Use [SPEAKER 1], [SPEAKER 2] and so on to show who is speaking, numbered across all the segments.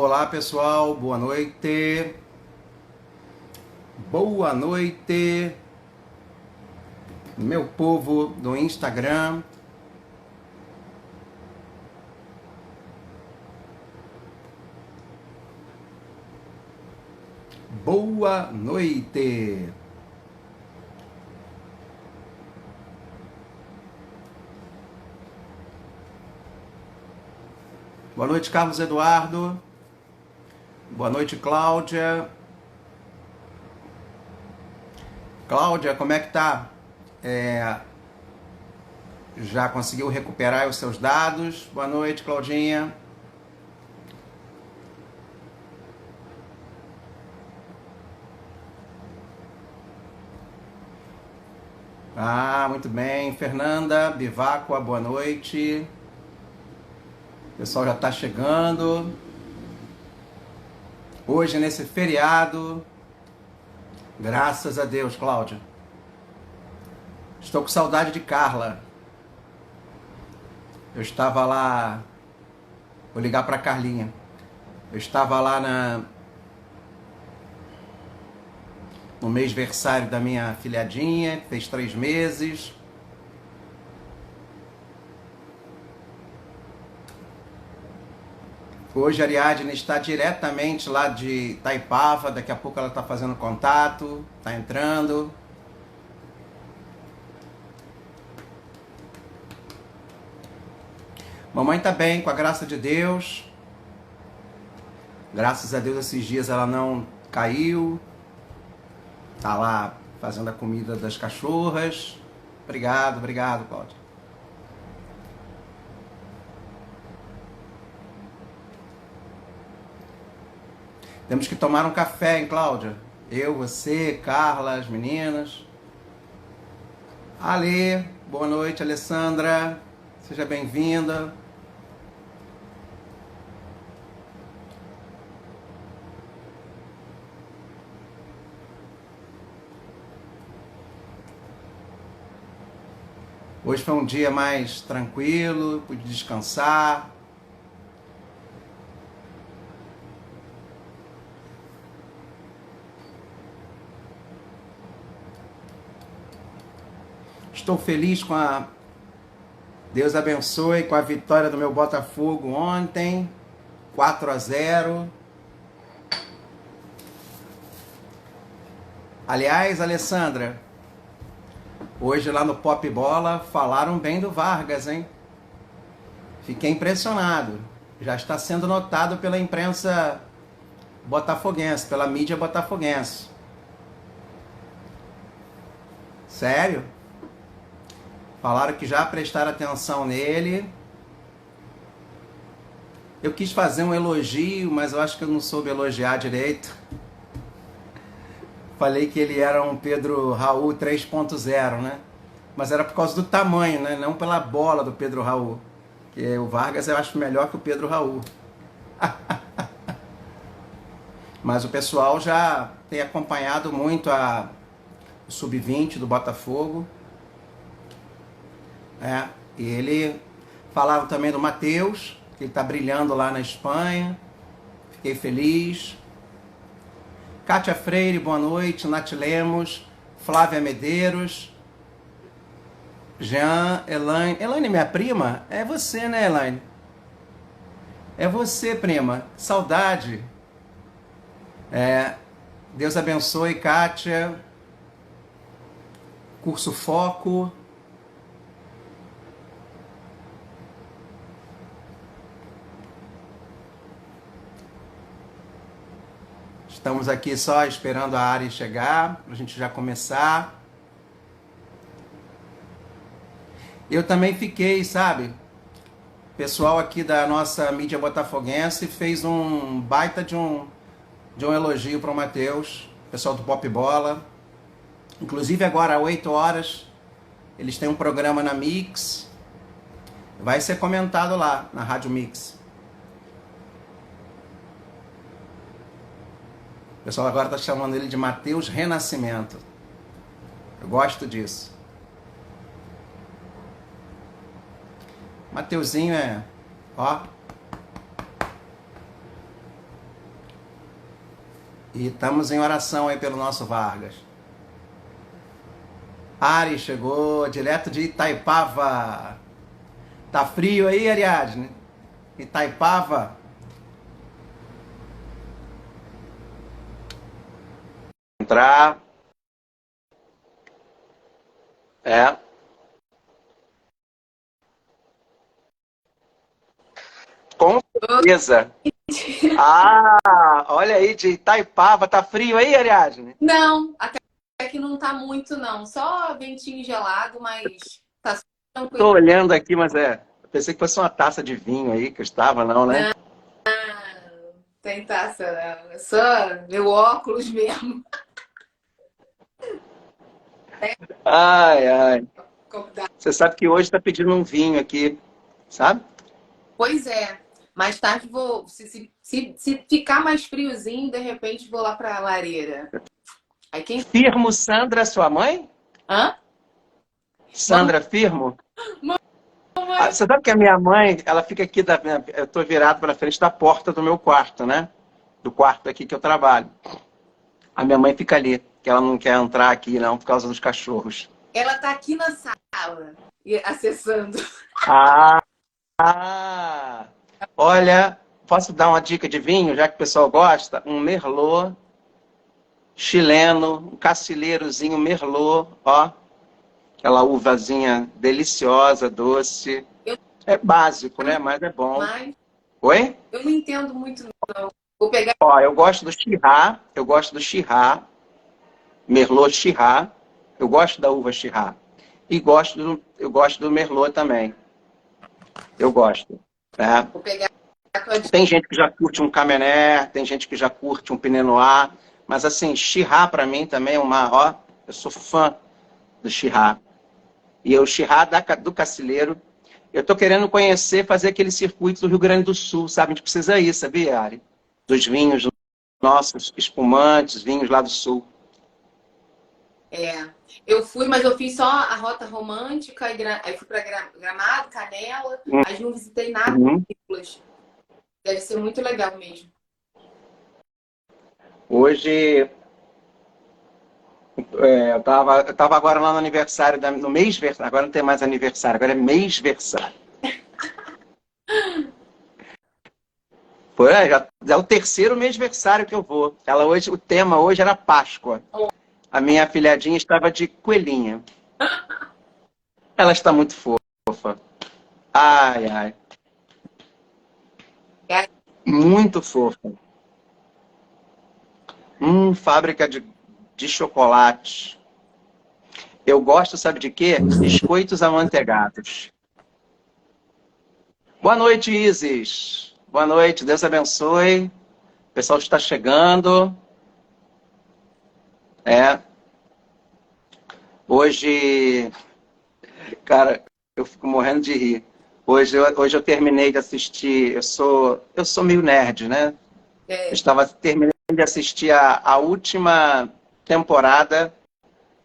[SPEAKER 1] Olá pessoal, boa noite. Boa noite, meu povo do Instagram. Boa noite. Boa noite, Carlos Eduardo. Boa noite, Cláudia. Cláudia, como é que tá? Já conseguiu recuperar os seus dados? Boa noite, Claudinha. Muito bem. Fernanda Biváqua, boa noite. O pessoal já está chegando. Hoje, nesse feriado, graças a Deus, Cláudia. Estou com saudade de Carla. Eu estava lá, vou ligar para Carlinha. Eu estava lá no mêsversário da minha filhadinha, que fez 3 meses. Hoje a Ariadne está diretamente lá de Itaipava, daqui a pouco ela está fazendo contato, está entrando. Mamãe está bem, com a graça de Deus. Graças a Deus esses dias ela não caiu. Está lá fazendo a comida das cachorras. Obrigado, Cláudia. Temos que tomar um café, hein, Cláudia? Eu, você, Carla, as meninas. Ale, boa noite, Alessandra. Seja bem-vinda. Hoje foi um dia mais tranquilo, pude descansar. Estou feliz com a... Deus abençoe, com a vitória do meu Botafogo ontem, 4-0. Aliás, Alessandra, hoje lá no Pop Bola falaram bem do Vargas, hein? Fiquei impressionado. Já está sendo notado pela imprensa botafoguense, pela mídia botafoguense. Sério? Falaram que já prestaram atenção nele. Eu quis fazer um elogio, mas eu acho que eu não soube elogiar direito. Falei que ele era um Pedro Raul 3.0, né? Mas era por causa do tamanho, né? Não pela bola do Pedro Raul. Que o Vargas eu acho melhor que o Pedro Raul. Mas o pessoal já tem acompanhado muito o Sub-20 do Botafogo. E ele falava também do Matheus, que ele está brilhando lá na Espanha. Fiquei feliz. Kátia Freire, boa noite. Nath Lemos, Flávia Medeiros, Jean, Elaine. Elaine, minha prima? É você, né, Elaine? É você, prima. Saudade. Deus abençoe, Kátia. Curso Foco. Estamos aqui só esperando a Ari chegar, para a gente já começar. Eu também fiquei, sabe? O pessoal aqui da nossa mídia botafoguense fez um baita de um elogio para o Matheus, pessoal do Pop Bola. Inclusive agora, às 8 horas, eles têm um programa na Mix. Vai ser comentado lá, na Rádio Mix. O pessoal agora está chamando ele de Matheus Renascimento. Eu gosto disso. Mateuzinho ó. E estamos em oração aí pelo nosso Vargas. Ari chegou direto de Itaipava. Tá frio aí, Ariadne? Itaipava? Entrar. É. Com certeza. Ah, olha aí, de Itaipava. Tá frio aí, Ariadne?
[SPEAKER 2] Não, até que não tá muito, não. Só ventinho gelado, mas tá
[SPEAKER 1] Tô
[SPEAKER 2] tranquilo.
[SPEAKER 1] olhando aqui, mas eu pensei que fosse uma taça de vinho aí que eu estava, não, né?
[SPEAKER 2] Não, tem taça, não. É só meu óculos mesmo.
[SPEAKER 1] Ai, ai.
[SPEAKER 2] Copo d'água.
[SPEAKER 1] Você sabe que hoje tá pedindo um vinho aqui, sabe?
[SPEAKER 2] Pois é. Mais tarde vou. Se ficar mais friozinho, de repente vou lá pra lareira. Aí quem.
[SPEAKER 1] Firmo Sandra, sua mãe?
[SPEAKER 2] Hã?
[SPEAKER 1] Sandra Firmo? Ah,
[SPEAKER 2] Mamãe.
[SPEAKER 1] você sabe que a minha mãe, ela fica aqui, eu tô virado para frente da porta do meu quarto, né? Do quarto aqui que eu trabalho. A minha mãe fica ali, que ela não quer entrar aqui, não, por causa dos cachorros.
[SPEAKER 2] Ela tá aqui na sala, acessando.
[SPEAKER 1] Ah, ah! Olha, posso dar uma dica de vinho, já que o pessoal gosta? Um Merlot chileno, um cacilheirozinho Merlot, ó. Aquela uvazinha deliciosa, doce.
[SPEAKER 2] Eu,
[SPEAKER 1] É básico, né? Mas é bom.
[SPEAKER 2] mas
[SPEAKER 1] Oi?
[SPEAKER 2] eu não entendo muito, não. Vou pegar.
[SPEAKER 1] Ó, eu gosto do Chirá, Merlot Chirá. Eu gosto da uva Chirá. E eu gosto do Merlot também. Eu gosto. Né?
[SPEAKER 2] Vou pegar a tua dica.
[SPEAKER 1] Tem gente que já curte um Cabernet, tem gente que já curte um Pinot Noir, mas assim, Chirá para mim também é ó, eu sou fã do Chirá. E o Chirá do Cacilheiro, eu tô querendo conhecer, fazer aquele circuito do Rio Grande do Sul, sabe? A gente precisa ir, sabia, Ari? Dos vinhos nossos, espumantes, vinhos lá do Sul.
[SPEAKER 2] É, eu fui, mas eu fiz só a rota romântica, aí fui para Gramado, Canela, aí não visitei nada.
[SPEAKER 1] Uhum.
[SPEAKER 2] Deve ser muito legal mesmo.
[SPEAKER 1] Hoje, eu tava agora lá no aniversário, no mês, agora não tem mais aniversário, agora é mêsversário. Já é o terceiro mêsversário que eu vou. O tema hoje era Páscoa. A minha afilhadinha estava de coelhinha. Ela está muito fofa. Ai, ai. Muito fofa. Fábrica de chocolate. Eu gosto, sabe de quê? Biscoitos amanteigados. Boa noite, Isis. Boa noite, Deus abençoe. O pessoal está chegando. Hoje, cara, eu fico morrendo de rir. Hoje eu terminei de assistir. Eu sou meio nerd, né? Eu
[SPEAKER 2] É,
[SPEAKER 1] estava terminando de assistir a última temporada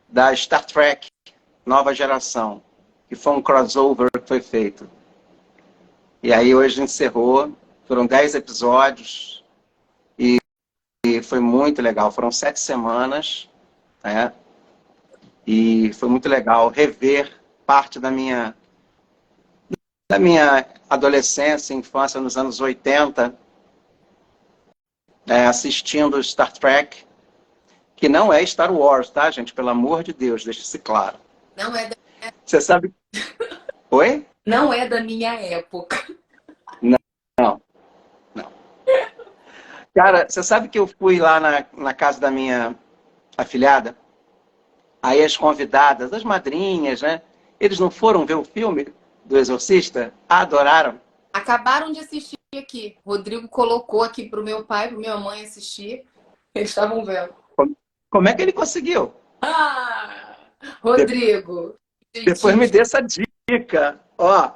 [SPEAKER 1] da Star Trek Nova Geração, que foi um crossover que foi feito. E aí hoje encerrou, foram 10 episódios e foi muito legal. Foram 7 semanas, né? E foi muito legal rever parte da minha adolescência, infância nos anos 80, assistindo Star Trek, que não é Star Wars, tá, gente? Pelo amor de Deus, deixe-se claro.
[SPEAKER 2] não é da,
[SPEAKER 1] Você sabe... Oi?
[SPEAKER 2] não é da minha época.
[SPEAKER 1] Não, não. Cara, você sabe que eu fui lá na casa da minha afilhada? Aí as convidadas, as madrinhas, né? Eles não foram ver o filme do Exorcista? Adoraram.
[SPEAKER 2] Acabaram de assistir aqui. Rodrigo colocou aqui pro meu pai, pro minha mãe assistir. Eles estavam vendo.
[SPEAKER 1] Como é que ele conseguiu?
[SPEAKER 2] Ah!
[SPEAKER 1] De-
[SPEAKER 2] Rodrigo,
[SPEAKER 1] Depois me
[SPEAKER 2] cientista.
[SPEAKER 1] dê essa dica. Ó,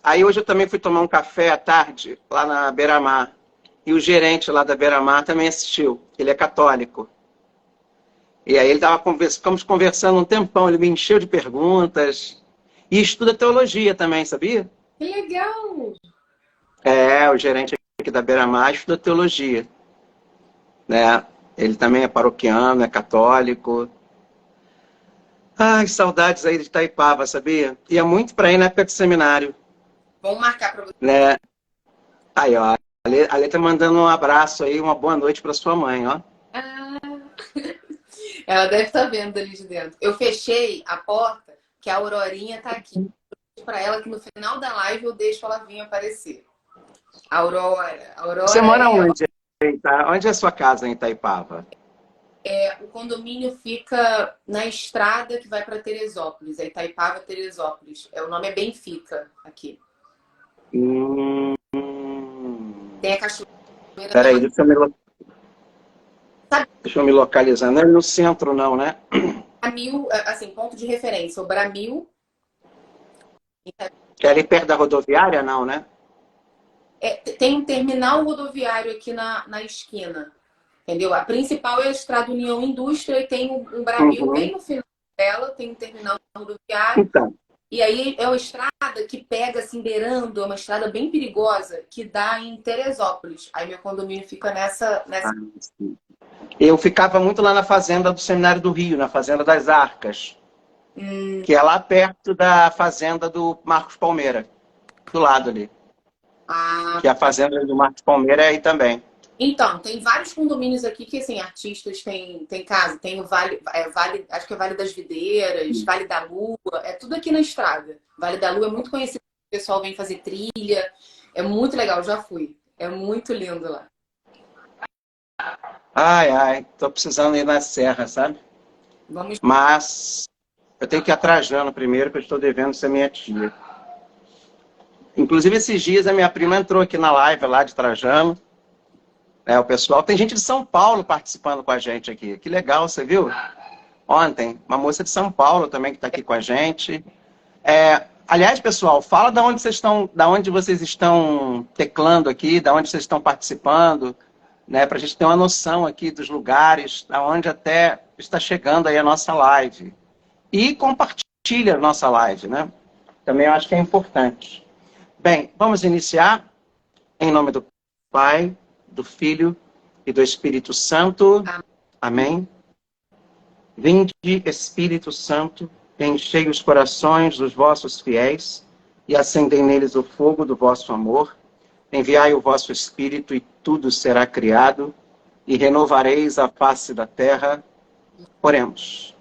[SPEAKER 1] aí hoje eu também fui tomar um café à tarde lá na Beira-Mar. E o gerente lá da Beira-Mar também assistiu. Ele é católico. E aí ficamos conversando um tempão. Ele me encheu de perguntas. E estuda teologia também, sabia?
[SPEAKER 2] Que legal!
[SPEAKER 1] O gerente aqui da Beira-Mar estuda teologia. né? Ele também é paroquiano, é católico. Ai, saudades aí de Itaipava, sabia? Ia muito para ir na época de seminário,
[SPEAKER 2] Vamos marcar para você.
[SPEAKER 1] né? Aí, ó, a Lê tá mandando um abraço aí, uma boa noite para sua mãe, ó.
[SPEAKER 2] Ah, ela deve estar vendo ali de dentro. Eu fechei a porta, que a Aurorinha tá aqui. Para ela que no final da live eu deixo ela vir aparecer. Aurora.
[SPEAKER 1] Você
[SPEAKER 2] Aurora
[SPEAKER 1] mora
[SPEAKER 2] é
[SPEAKER 1] onde? Tá? Onde é a sua casa em Itaipava?
[SPEAKER 2] o condomínio fica na estrada que vai para Teresópolis, é Itaipava, Teresópolis. O nome é Benfica aqui.
[SPEAKER 1] Hum...
[SPEAKER 2] Tem a cachoeira
[SPEAKER 1] Peraí,
[SPEAKER 2] também.
[SPEAKER 1] deixa eu me localizar. Não é no centro, não, né?
[SPEAKER 2] Bramil, assim, ponto de referência, o Bramil.
[SPEAKER 1] É ali perto da rodoviária, não, né?
[SPEAKER 2] Tem um terminal rodoviário aqui na esquina, entendeu? A principal é a Estrada União Indústria e tem um Bramil bem
[SPEAKER 1] Uhum.
[SPEAKER 2] no final dela, tem um terminal rodoviário.
[SPEAKER 1] Então,
[SPEAKER 2] E aí é uma estrada que pega assim, beirando, é uma estrada bem perigosa que dá em Teresópolis. Aí meu condomínio fica nessa.
[SPEAKER 1] eu ficava muito lá na fazenda do Seminário do Rio, na Fazenda das Arcas, que é lá perto da fazenda do Marcos Palmeira, do lado ali.
[SPEAKER 2] Ah,
[SPEAKER 1] Que a fazenda do Marcos Palmeira é aí também.
[SPEAKER 2] então, tem vários condomínios aqui que, assim, artistas têm casa. Tem o Vale, acho que é Vale das Videiras, Vale da Lua, é tudo aqui na estrada. Vale da Lua é muito conhecido, o pessoal vem fazer trilha, é muito legal, já fui. É muito lindo lá.
[SPEAKER 1] Ai, ai, tô precisando ir na serra, sabe?
[SPEAKER 2] Vamos.
[SPEAKER 1] Mas eu tenho que ir a Trajano primeiro, que eu estou devendo ser minha tia. Inclusive, esses dias a minha prima entrou aqui na live lá de Trajano. O pessoal, tem gente de São Paulo participando com a gente aqui. Que legal, você viu? Ontem, uma moça de São Paulo também que está aqui com a gente. Aliás, pessoal, fala da onde vocês estão teclando aqui, da onde vocês estão participando, né? Para a gente ter uma noção aqui dos lugares, aonde até está chegando aí a nossa live. E compartilha a nossa live, né? Também eu acho que é importante. Bem, vamos iniciar em nome do Pai, do Filho e do Espírito Santo. Amém. Vinde, Espírito Santo, enchei os corações dos vossos fiéis e acendei neles o fogo do vosso amor. Enviai o vosso Espírito e tudo será criado e renovareis a face da terra. Oremos.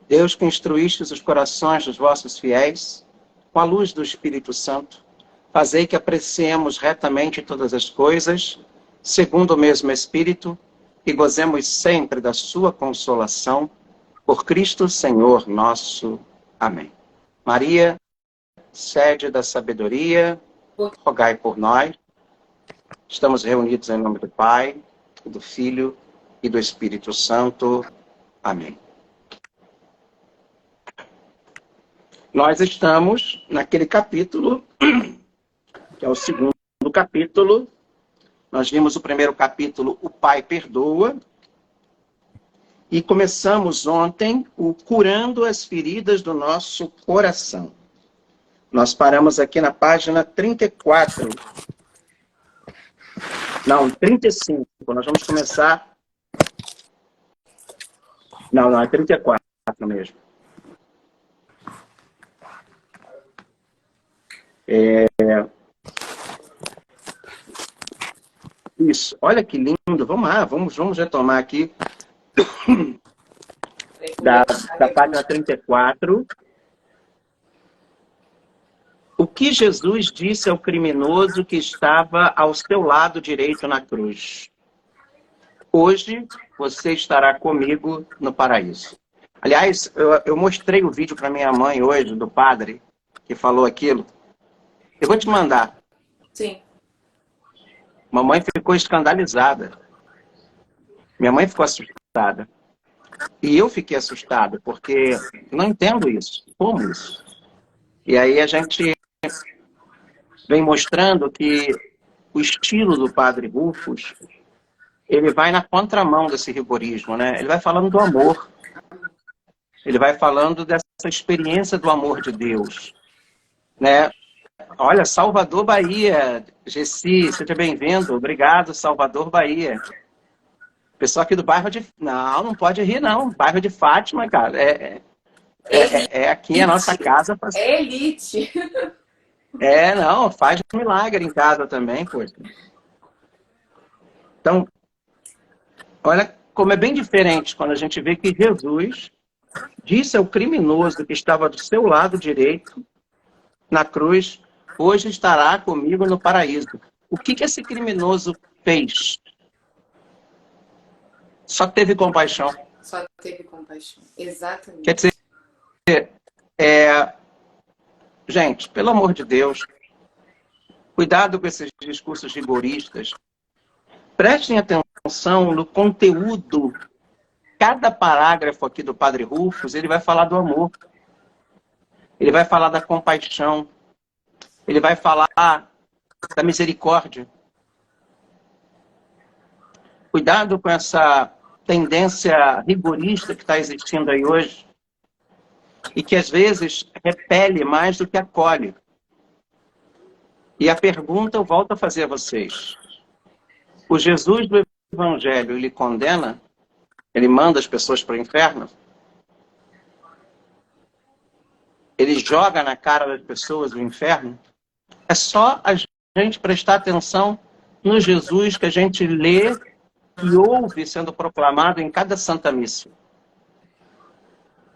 [SPEAKER 1] Deus que instruístes os corações dos vossos fiéis, com a luz do Espírito Santo, fazei que apreciemos retamente todas as coisas, segundo o mesmo Espírito, e gozemos sempre da sua consolação, por Cristo Senhor nosso. Amém. Maria, sede da sabedoria, rogai por nós. Estamos reunidos em nome do Pai, do Filho e do Espírito Santo. Amém. Nós estamos naquele capítulo, que é o segundo capítulo. Nós vimos o primeiro capítulo, O Pai Perdoa. E começamos ontem o Curando as Feridas do Nosso Coração. Nós paramos aqui na página 34. Não, 35. Nós vamos começar... Não, é 34 mesmo. Isso, olha que lindo. Vamos lá, vamos retomar aqui da página 34. O que Jesus disse ao criminoso que estava ao seu lado direito na cruz? Hoje você estará comigo no paraíso. Aliás, eu mostrei o vídeo para minha mãe hoje, do padre, que falou aquilo. Eu vou te mandar.
[SPEAKER 2] Sim.
[SPEAKER 1] Mamãe ficou escandalizada. Minha mãe ficou assustada. E eu fiquei assustado, porque não entendo isso. Como isso? E aí a gente vem mostrando que o estilo do padre Rufus, ele vai na contramão desse rigorismo, né? Ele vai falando do amor. Ele vai falando dessa experiência do amor de Deus, né? Olha, Salvador, Bahia. Gessi, seja bem-vindo. Obrigado, Salvador, Bahia. Pessoal aqui do bairro de... Não, não pode rir, não. Bairro de Fátima, cara, é aqui a nossa casa.
[SPEAKER 2] É elite.
[SPEAKER 1] Não, faz um milagre em casa também, poxa. Então, olha como é bem diferente quando a gente vê que Jesus disse ao criminoso que estava do seu lado direito, na cruz, hoje estará comigo no paraíso. O que esse criminoso fez? Só teve compaixão.
[SPEAKER 2] Só teve compaixão. Exatamente.
[SPEAKER 1] Quer dizer, gente, pelo amor de Deus, cuidado com esses discursos rigoristas. Prestem atenção no conteúdo. Cada parágrafo aqui do Padre Rufus, ele vai falar do amor. Ele vai falar da compaixão. Ele vai falar da misericórdia. Cuidado com essa tendência rigorista que está existindo aí hoje e que às vezes repele mais do que acolhe. E a pergunta eu volto a fazer a vocês. O Jesus do Evangelho, ele condena? Ele manda as pessoas para o inferno? Ele joga na cara das pessoas o inferno? É só a gente prestar atenção no Jesus que a gente lê e ouve sendo proclamado em cada Santa Missa.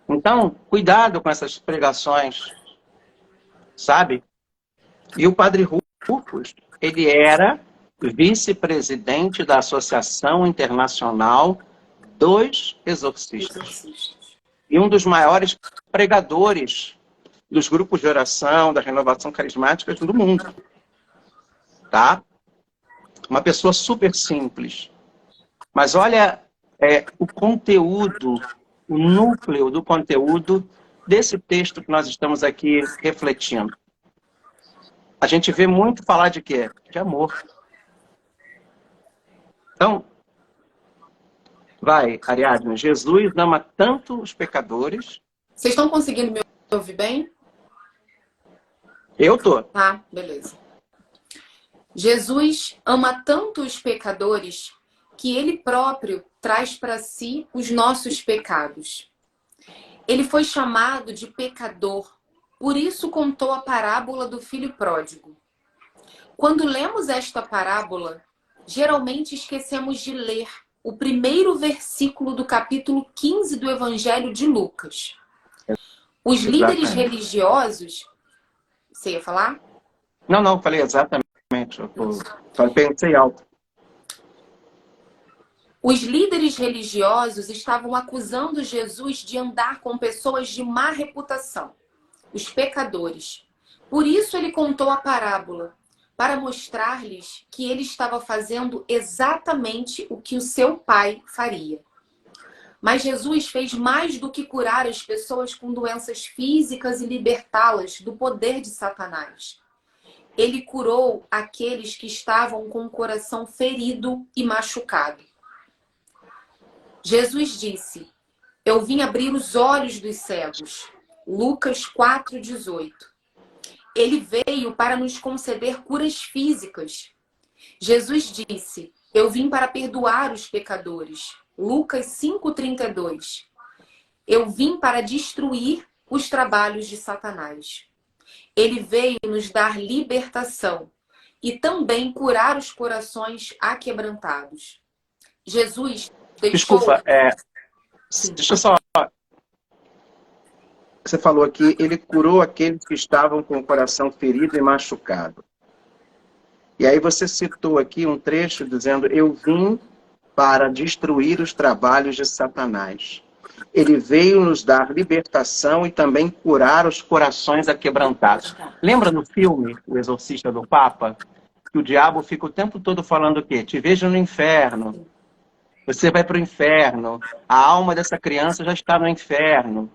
[SPEAKER 1] Então, cuidado com essas pregações, sabe? E o Padre Rufus, ele era vice-presidente da Associação Internacional dos Exorcistas. E um dos maiores pregadores dos grupos de oração, da renovação carismática do mundo. Tá? Uma pessoa super simples. Mas olha o conteúdo, o núcleo do conteúdo desse texto que nós estamos aqui refletindo. A gente vê muito falar de quê? De amor. Então, vai, Ariadne, Jesus ama tanto os pecadores...
[SPEAKER 2] Vocês estão conseguindo me ouvir bem?
[SPEAKER 1] Eu tô.
[SPEAKER 2] Tá, beleza. Jesus ama tanto os pecadores que ele próprio traz para si os nossos pecados. Ele foi chamado de pecador, por isso contou a parábola do filho pródigo. Quando lemos esta parábola, geralmente esquecemos de ler o primeiro versículo do capítulo 15 do Evangelho de Lucas. Os líderes religiosos... Você ia falar?
[SPEAKER 1] Não, falei exatamente. Pensei alto.
[SPEAKER 2] Os líderes religiosos estavam acusando Jesus de andar com pessoas de má reputação, os pecadores. Por isso ele contou a parábola, para mostrar-lhes que ele estava fazendo exatamente o que o seu pai faria. Mas Jesus fez mais do que curar as pessoas com doenças físicas e libertá-las do poder de Satanás. Ele curou aqueles que estavam com o coração ferido e machucado. Jesus disse: eu vim abrir os olhos dos cegos. Lucas 4,18. Ele veio para nos conceder curas físicas. Jesus disse: eu vim para perdoar os pecadores. Lucas 5,32. Eu vim para destruir os trabalhos de Satanás. Ele veio nos dar libertação e também curar os corações aquebrantados. Jesus deixou...
[SPEAKER 1] Desculpa, deixa eu só... Você falou aqui, ele curou aqueles que estavam com o coração ferido e machucado. E aí você citou aqui um trecho dizendo: eu vim para destruir os trabalhos de Satanás. Ele veio nos dar libertação e também curar os corações aquebrantados. Lembra no filme O Exorcista do Papa? Que o diabo fica o tempo todo falando o quê? Te vejo no inferno. Você vai para o inferno. A alma dessa criança já está no inferno.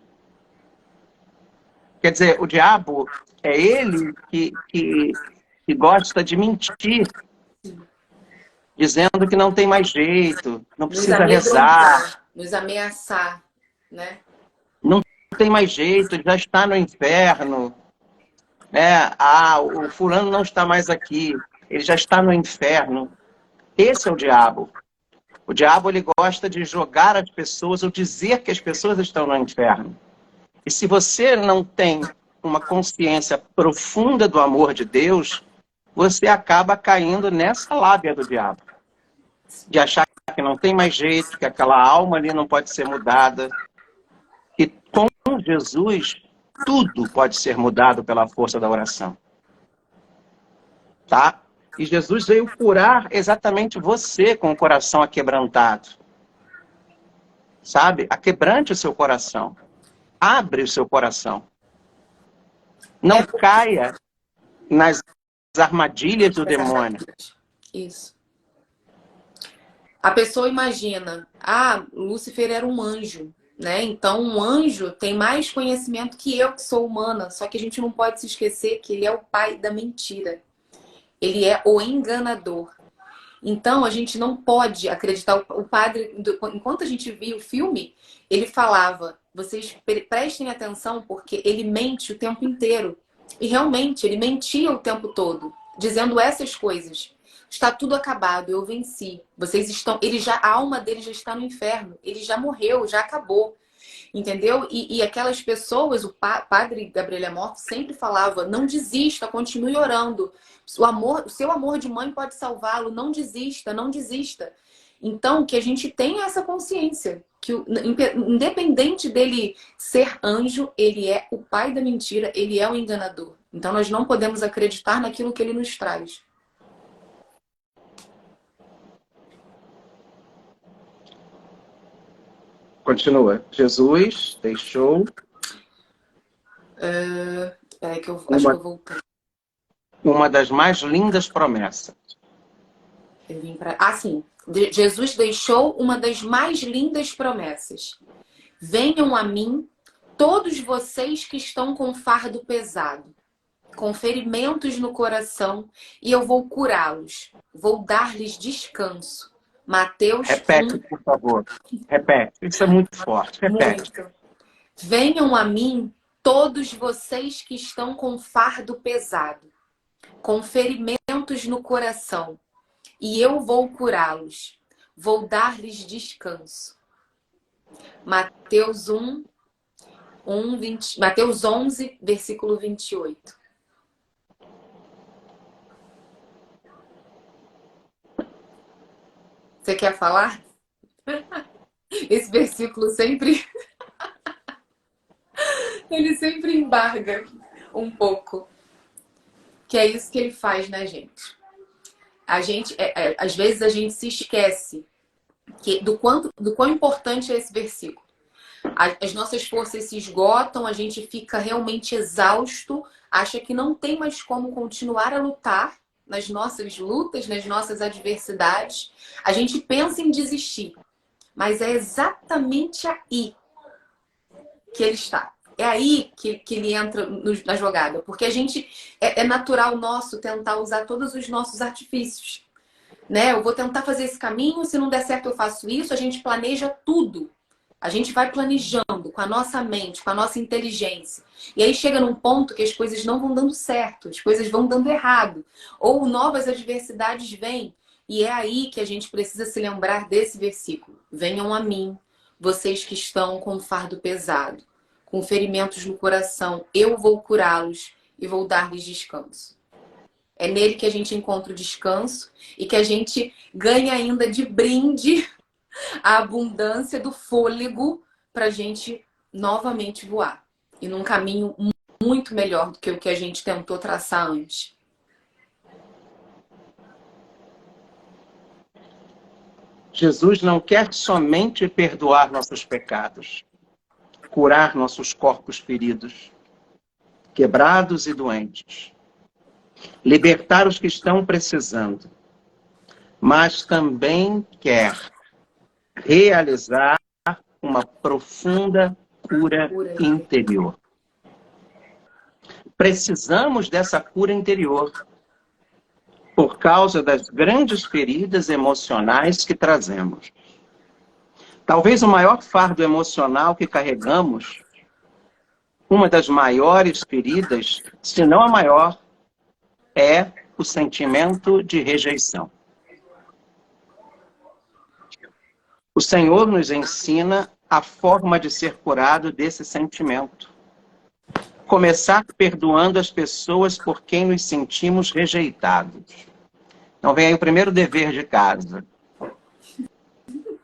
[SPEAKER 1] Quer dizer, o diabo é ele que gosta de mentir, dizendo que não tem mais jeito, não precisa rezar.
[SPEAKER 2] Nos ameaçar, né?
[SPEAKER 1] Não tem mais jeito, ele já está no inferno. O fulano não está mais aqui, ele já está no inferno. Esse é o diabo. O diabo, ele gosta de jogar as pessoas ou dizer que as pessoas estão no inferno. E se você não tem uma consciência profunda do amor de Deus, você acaba caindo nessa lábia do diabo. De achar que não tem mais jeito, que aquela alma ali não pode ser mudada. E com Jesus, tudo pode ser mudado pela força da oração. Tá? E Jesus veio curar exatamente você com o coração aquebrantado. Sabe? Aquebrante o seu coração. Abre o seu coração. Não caia nas armadilhas do demônio.
[SPEAKER 2] Isso. A pessoa imagina, Lúcifer era um anjo, né? Então um anjo tem mais conhecimento que eu, que sou humana. Só que a gente não pode se esquecer que ele é o pai da mentira. Ele é o enganador. Então a gente não pode acreditar. O padre, enquanto a gente via o filme, ele falava: vocês prestem atenção porque ele mente o tempo inteiro. E realmente ele mentia o tempo todo, dizendo essas coisas. Está tudo acabado, eu venci. Vocês estão, a alma dele já está no inferno. Ele já morreu, já acabou. Entendeu? E aquelas pessoas, o padre Gabriel Amorth sempre falava: não desista, continue orando. O seu amor de mãe pode salvá-lo, não desista, não desista. Então, que a gente tenha essa consciência, que independente dele ser anjo, ele é o pai da mentira, ele é o enganador. Então, nós não podemos acreditar naquilo que ele nos traz.
[SPEAKER 1] Continua. Jesus deixou...
[SPEAKER 2] Peraí que eu acho que eu voltei.
[SPEAKER 1] Uma das mais lindas promessas.
[SPEAKER 2] Eu vim pra... sim. Jesus deixou uma das mais lindas promessas. Venham a mim, todos vocês que estão com fardo pesado, com ferimentos no coração, e eu vou curá-los. Vou dar-lhes descanso. Mateus 1.
[SPEAKER 1] Repete, por favor. Repete. Isso é muito forte. Repete.
[SPEAKER 2] Muito. Venham a mim, todos vocês que estão com fardo pesado, com ferimentos no coração, e eu vou curá-los. Vou dar-lhes descanso. Mateus 11, versículo 28. Você quer falar? Esse versículo sempre... ele sempre embarga um pouco. Que é isso que ele faz na gente. Às vezes a gente se esquece do quão importante é esse versículo. As nossas forças se esgotam, a gente fica realmente exausto, acha que não tem mais como continuar a lutar nas nossas lutas, nas nossas adversidades. A gente pensa em desistir, mas é exatamente aí que ele está. É aí que ele entra na jogada. Porque a gente é natural nosso tentar usar todos os nossos artifícios. Né? Eu vou tentar fazer esse caminho, se não der certo eu faço isso. A gente planeja tudo. A gente vai planejando com a nossa mente, com a nossa inteligência. E aí chega num ponto que as coisas não vão dando certo, as coisas vão dando errado. Ou novas adversidades vêm. E é aí que a gente precisa se lembrar desse versículo. Venham a mim, vocês que estão com fardo pesado, com ferimentos no coração, eu vou curá-los e vou dar-lhes descanso. É nele que a gente encontra o descanso e que a gente ganha ainda de brinde a abundância do fôlego para a gente novamente voar. E num caminho muito melhor do que o que a gente tentou traçar antes.
[SPEAKER 1] Jesus não quer somente perdoar nossos pecados, curar nossos corpos feridos, quebrados e doentes, libertar os que estão precisando, mas também quer realizar uma profunda cura interior. Precisamos dessa cura interior por causa das grandes feridas emocionais que trazemos. Talvez o maior fardo emocional que carregamos, uma das maiores feridas, se não a maior, é o sentimento de rejeição. O Senhor nos ensina a forma de ser curado desse sentimento. Começar perdoando as pessoas por quem nos sentimos rejeitados. Então vem aí o primeiro dever de casa.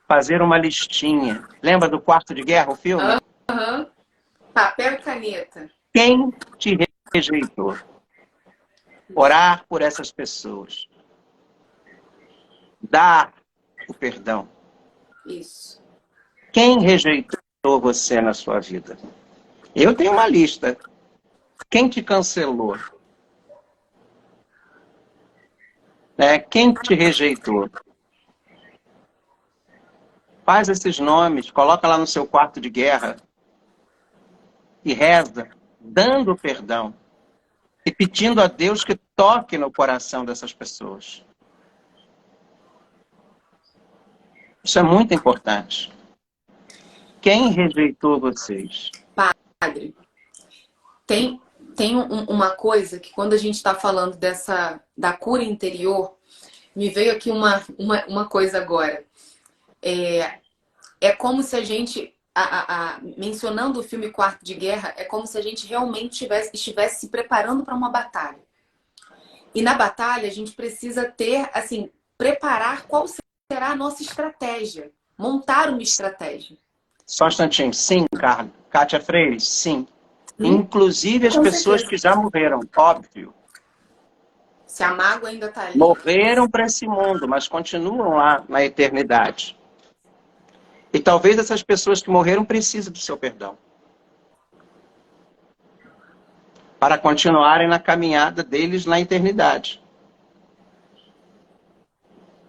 [SPEAKER 1] Fazer uma listinha. Lembra do Quarto de Guerra, o filme?
[SPEAKER 2] Aham. Papel e caneta.
[SPEAKER 1] Quem te rejeitou? Orar por essas pessoas. Dar o perdão.
[SPEAKER 2] Isso.
[SPEAKER 1] Quem rejeitou você na sua vida? Eu tenho uma lista. Quem te cancelou? Quem te rejeitou? Faz esses nomes, coloca lá no seu quarto de guerra e reza, dando perdão e pedindo a Deus que toque no coração dessas pessoas. Isso é muito importante. Quem rejeitou vocês?
[SPEAKER 2] Padre, tem uma coisa que quando a gente está falando da cura interior, me veio aqui uma coisa agora. É como se a gente, mencionando o filme Quarto de Guerra, é como se a gente realmente estivesse se preparando para uma batalha. E na batalha a gente precisa ter, assim, preparar qual será a nossa estratégia. Montar uma estratégia.
[SPEAKER 1] Só um instantinho. Sim, Carlos. Kátia Freire, sim. Inclusive as pessoas que já morreram, óbvio.
[SPEAKER 2] Se a mágoa ainda está ali.
[SPEAKER 1] Morreram para esse mundo, mas continuam lá na eternidade. E talvez essas pessoas que morreram precisem do seu perdão. Para continuarem na caminhada deles na eternidade.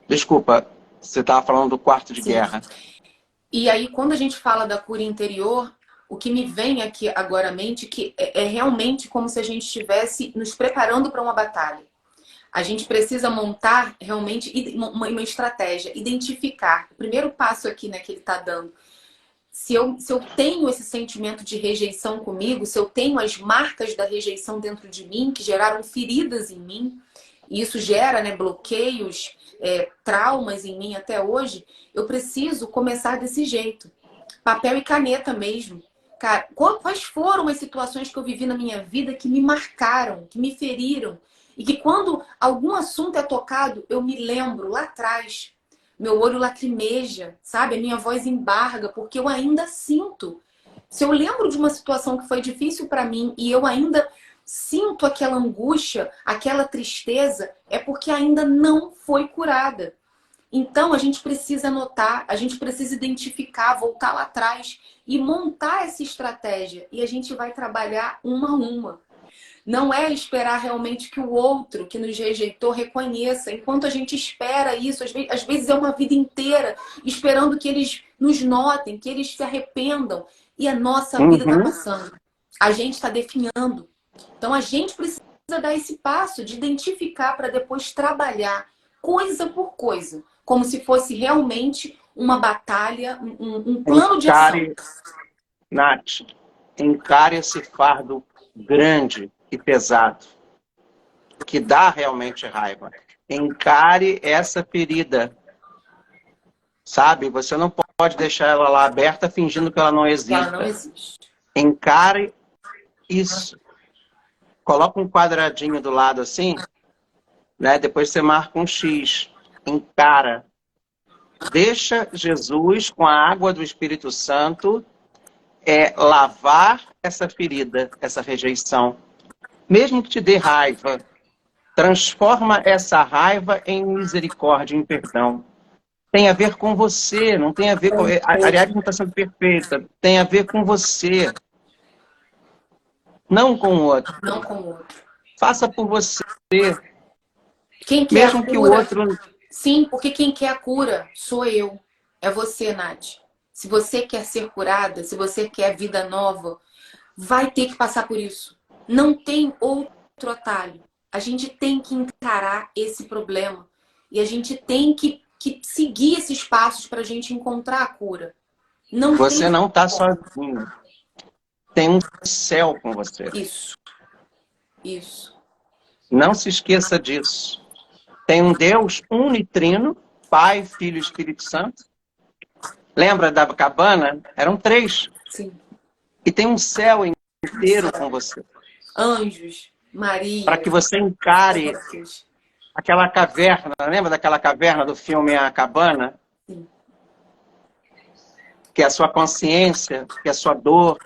[SPEAKER 1] Desculpa, você estava falando do quarto de guerra.
[SPEAKER 2] E aí, quando a gente fala da cura interior, o que me vem aqui agora à mente que é realmente como se a gente estivesse nos preparando para uma batalha. A gente precisa montar realmente uma estratégia, identificar. O primeiro passo aqui, né, que ele está dando. Se eu tenho esse sentimento de rejeição comigo, se eu tenho as marcas da rejeição dentro de mim, que geraram feridas em mim, e isso gera, né, bloqueios, traumas em mim até hoje, eu preciso começar desse jeito. Papel e caneta mesmo. Cara, quais foram as situações que eu vivi na minha vida que me marcaram, que me feriram? E que quando algum assunto é tocado, eu me lembro lá atrás. Meu olho lacrimeja, sabe? A minha voz embarga, porque eu ainda sinto. Se eu lembro de uma situação que foi difícil para mim e eu ainda sinto aquela angústia, aquela tristeza, é porque ainda não foi curada. Então a gente precisa anotar, a gente precisa identificar, voltar lá atrás e montar essa estratégia. E a gente vai trabalhar uma a uma. Não é esperar realmente que o outro que nos rejeitou reconheça. Enquanto a gente espera isso, às vezes é uma vida inteira esperando que eles nos notem, que eles se arrependam. E a nossa vida está passando. A gente está definhando. Então a gente precisa dar esse passo de identificar para depois trabalhar coisa por coisa. Como se fosse realmente uma batalha, um plano de ação.
[SPEAKER 1] Nath, encare esse fardo grande e pesado, que dá realmente raiva. Encare essa ferida. Sabe? Você não pode deixar ela lá aberta fingindo que ela não existe.
[SPEAKER 2] Ela não existe.
[SPEAKER 1] Encare isso. Coloca um quadradinho do lado assim, né? Depois você marca um X. Encara. Deixa Jesus, com a água do Espírito Santo, lavar essa ferida, essa rejeição. Mesmo que te dê raiva, transforma essa raiva em misericórdia, em perdão. Tem a ver com você, não tem a ver com... A Ariadne não está sendo perfeita. Tem a ver com você. Não com o outro.
[SPEAKER 2] Não com o outro.
[SPEAKER 1] Faça por você.
[SPEAKER 2] Quem quer
[SPEAKER 1] mesmo
[SPEAKER 2] a cura,
[SPEAKER 1] que o outro...
[SPEAKER 2] Sim, porque quem quer a cura sou eu. É você, Nath. Se você quer ser curada, se você quer vida nova, vai ter que passar por isso. Não tem outro atalho. A gente tem que encarar esse problema. E a gente tem que seguir esses passos para a gente encontrar a cura.
[SPEAKER 1] Você não está sozinho. Tem um céu com você.
[SPEAKER 2] Isso. Isso.
[SPEAKER 1] Não se esqueça disso. Tem um Deus unitrino, Pai, Filho e Espírito Santo, Lembra da cabana? Eram 3.
[SPEAKER 2] Sim.
[SPEAKER 1] E tem um céu inteiro com você.
[SPEAKER 2] Anjos,
[SPEAKER 1] Para
[SPEAKER 2] Maria,
[SPEAKER 1] que você encare
[SPEAKER 2] santos.
[SPEAKER 1] aquela caverna. Lembra daquela caverna do filme A Cabana?
[SPEAKER 2] Sim.
[SPEAKER 1] Que é a sua consciência, que é a sua dor.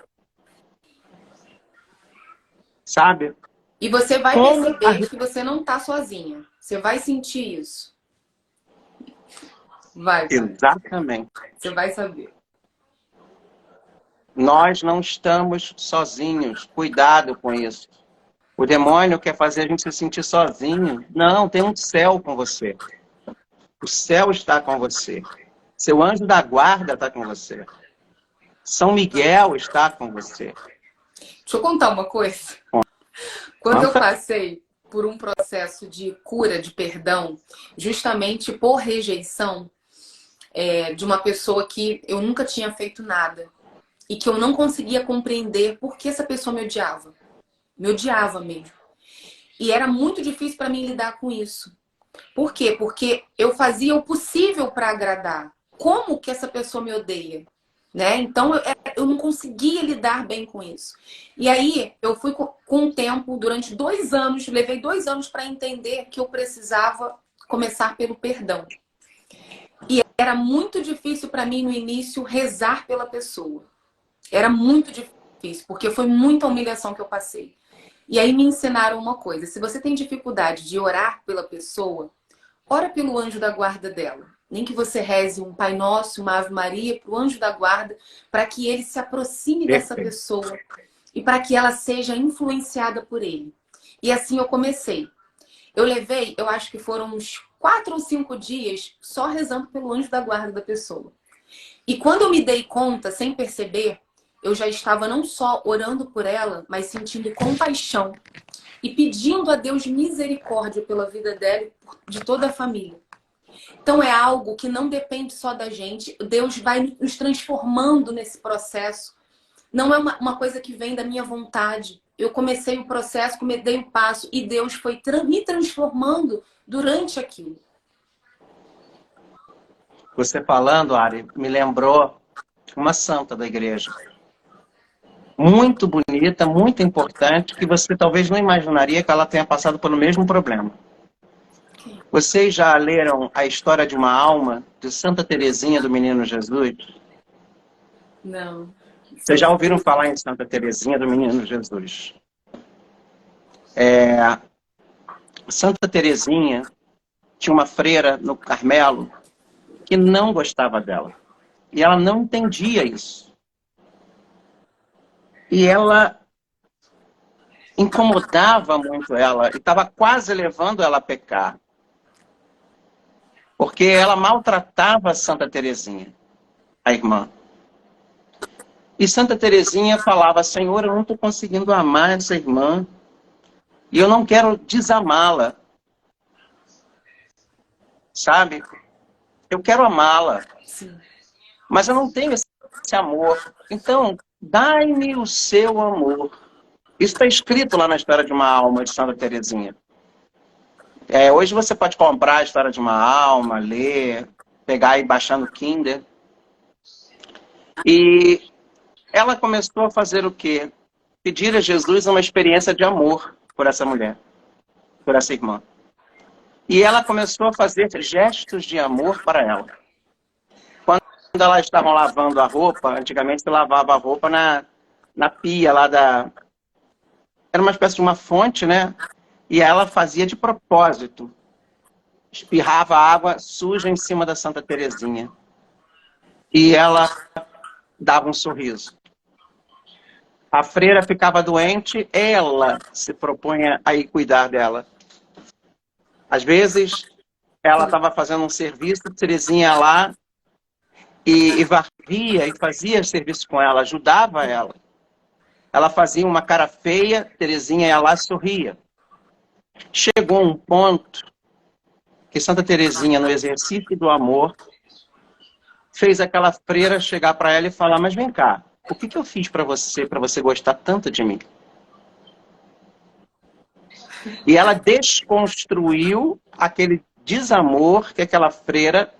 [SPEAKER 1] Sabe?
[SPEAKER 2] E você vai
[SPEAKER 1] Como a...
[SPEAKER 2] perceber que você não está sozinha. Você vai sentir isso. Vai, cara.
[SPEAKER 1] Exatamente.
[SPEAKER 2] Você vai saber.
[SPEAKER 1] Nós não estamos sozinhos. Cuidado com isso. O demônio quer fazer a gente se sentir sozinho. Não, tem um céu com você. O céu está com você. Seu anjo da guarda está com você. São Miguel está com você.
[SPEAKER 2] Deixa eu contar uma coisa. Quando eu
[SPEAKER 1] Conta.
[SPEAKER 2] passei por um processo de cura, de perdão, justamente por rejeição de uma pessoa que eu nunca tinha feito nada e que eu não conseguia compreender por que essa pessoa me odiava. Me odiava mesmo. E era muito difícil para mim lidar com isso. Por quê? Porque eu fazia o possível para agradar. Como que essa pessoa me odeia? Né? Então eu não conseguia lidar bem com isso. E aí eu fui com o tempo, durante 2 anos, levei 2 anos para entender que eu precisava começar pelo perdão. E era muito difícil para mim no início rezar pela pessoa. Era muito difícil, porque foi muita humilhação que eu passei. E aí me ensinaram uma coisa: se você tem dificuldade de orar pela pessoa, ora pelo anjo da guarda dela. Nem que você reze um Pai Nosso, uma Ave Maria para o anjo da guarda, para que ele se aproxime dessa
[SPEAKER 1] Perfeito.
[SPEAKER 2] pessoa e para que ela seja influenciada por ele. E assim eu comecei. Eu levei, eu acho que foram uns 4 ou 5 dias só rezando pelo anjo da guarda da pessoa. E quando eu me dei conta, sem perceber, eu já estava não só orando por ela, mas sentindo compaixão e pedindo a Deus misericórdia pela vida dela e de toda a família. Então é algo que não depende só da gente. Deus vai nos transformando nesse processo. Não é uma coisa que vem da minha vontade. Eu comecei o processo, dei o passo e Deus foi me transformando durante aquilo.
[SPEAKER 1] Você falando, Ari, me lembrou uma santa da igreja. Muito bonita, muito importante, que você talvez não imaginaria que ela tenha passado pelo mesmo problema. Vocês já leram a história de uma alma de Santa Teresinha do Menino Jesus?
[SPEAKER 2] Não.
[SPEAKER 1] Vocês já ouviram falar em Santa Teresinha do Menino Jesus? Santa Teresinha tinha uma freira no Carmelo que não gostava dela. E ela não entendia isso. E ela incomodava muito ela e estava quase levando ela a pecar. Porque ela maltratava Santa Teresinha, a irmã. E Santa Teresinha falava: Senhor, eu não estou conseguindo amar essa irmã e eu não quero desamá-la. Sabe? Eu quero amá-la, mas eu não tenho esse amor. Então, dai-me o seu amor. Isso está escrito lá na História de uma Alma, de Santa Teresinha. Hoje você pode comprar a História de uma Alma, ler, pegar e baixar no Kindle. E ela começou a fazer o quê? Pedir a Jesus uma experiência de amor por essa mulher, por essa irmã. E ela começou a fazer gestos de amor para ela. Quando elas estavam lavando a roupa, antigamente se lavava a roupa na pia lá da... Era uma espécie de uma fonte, né? E ela fazia de propósito. Espirrava água suja em cima da Santa Teresinha. E ela dava um sorriso. A freira ficava doente, ela se propunha a ir cuidar dela. Às vezes, ela estava fazendo um serviço, Teresinha lá, e varria e fazia serviço com ela, ajudava ela. Ela fazia uma cara feia, Teresinha ia lá e sorria. Chegou um ponto que Santa Teresinha, no exercício do amor, fez aquela freira chegar para ela e falar: mas vem cá, o que eu fiz para você gostar tanto de mim? E ela desconstruiu aquele desamor que aquela freira...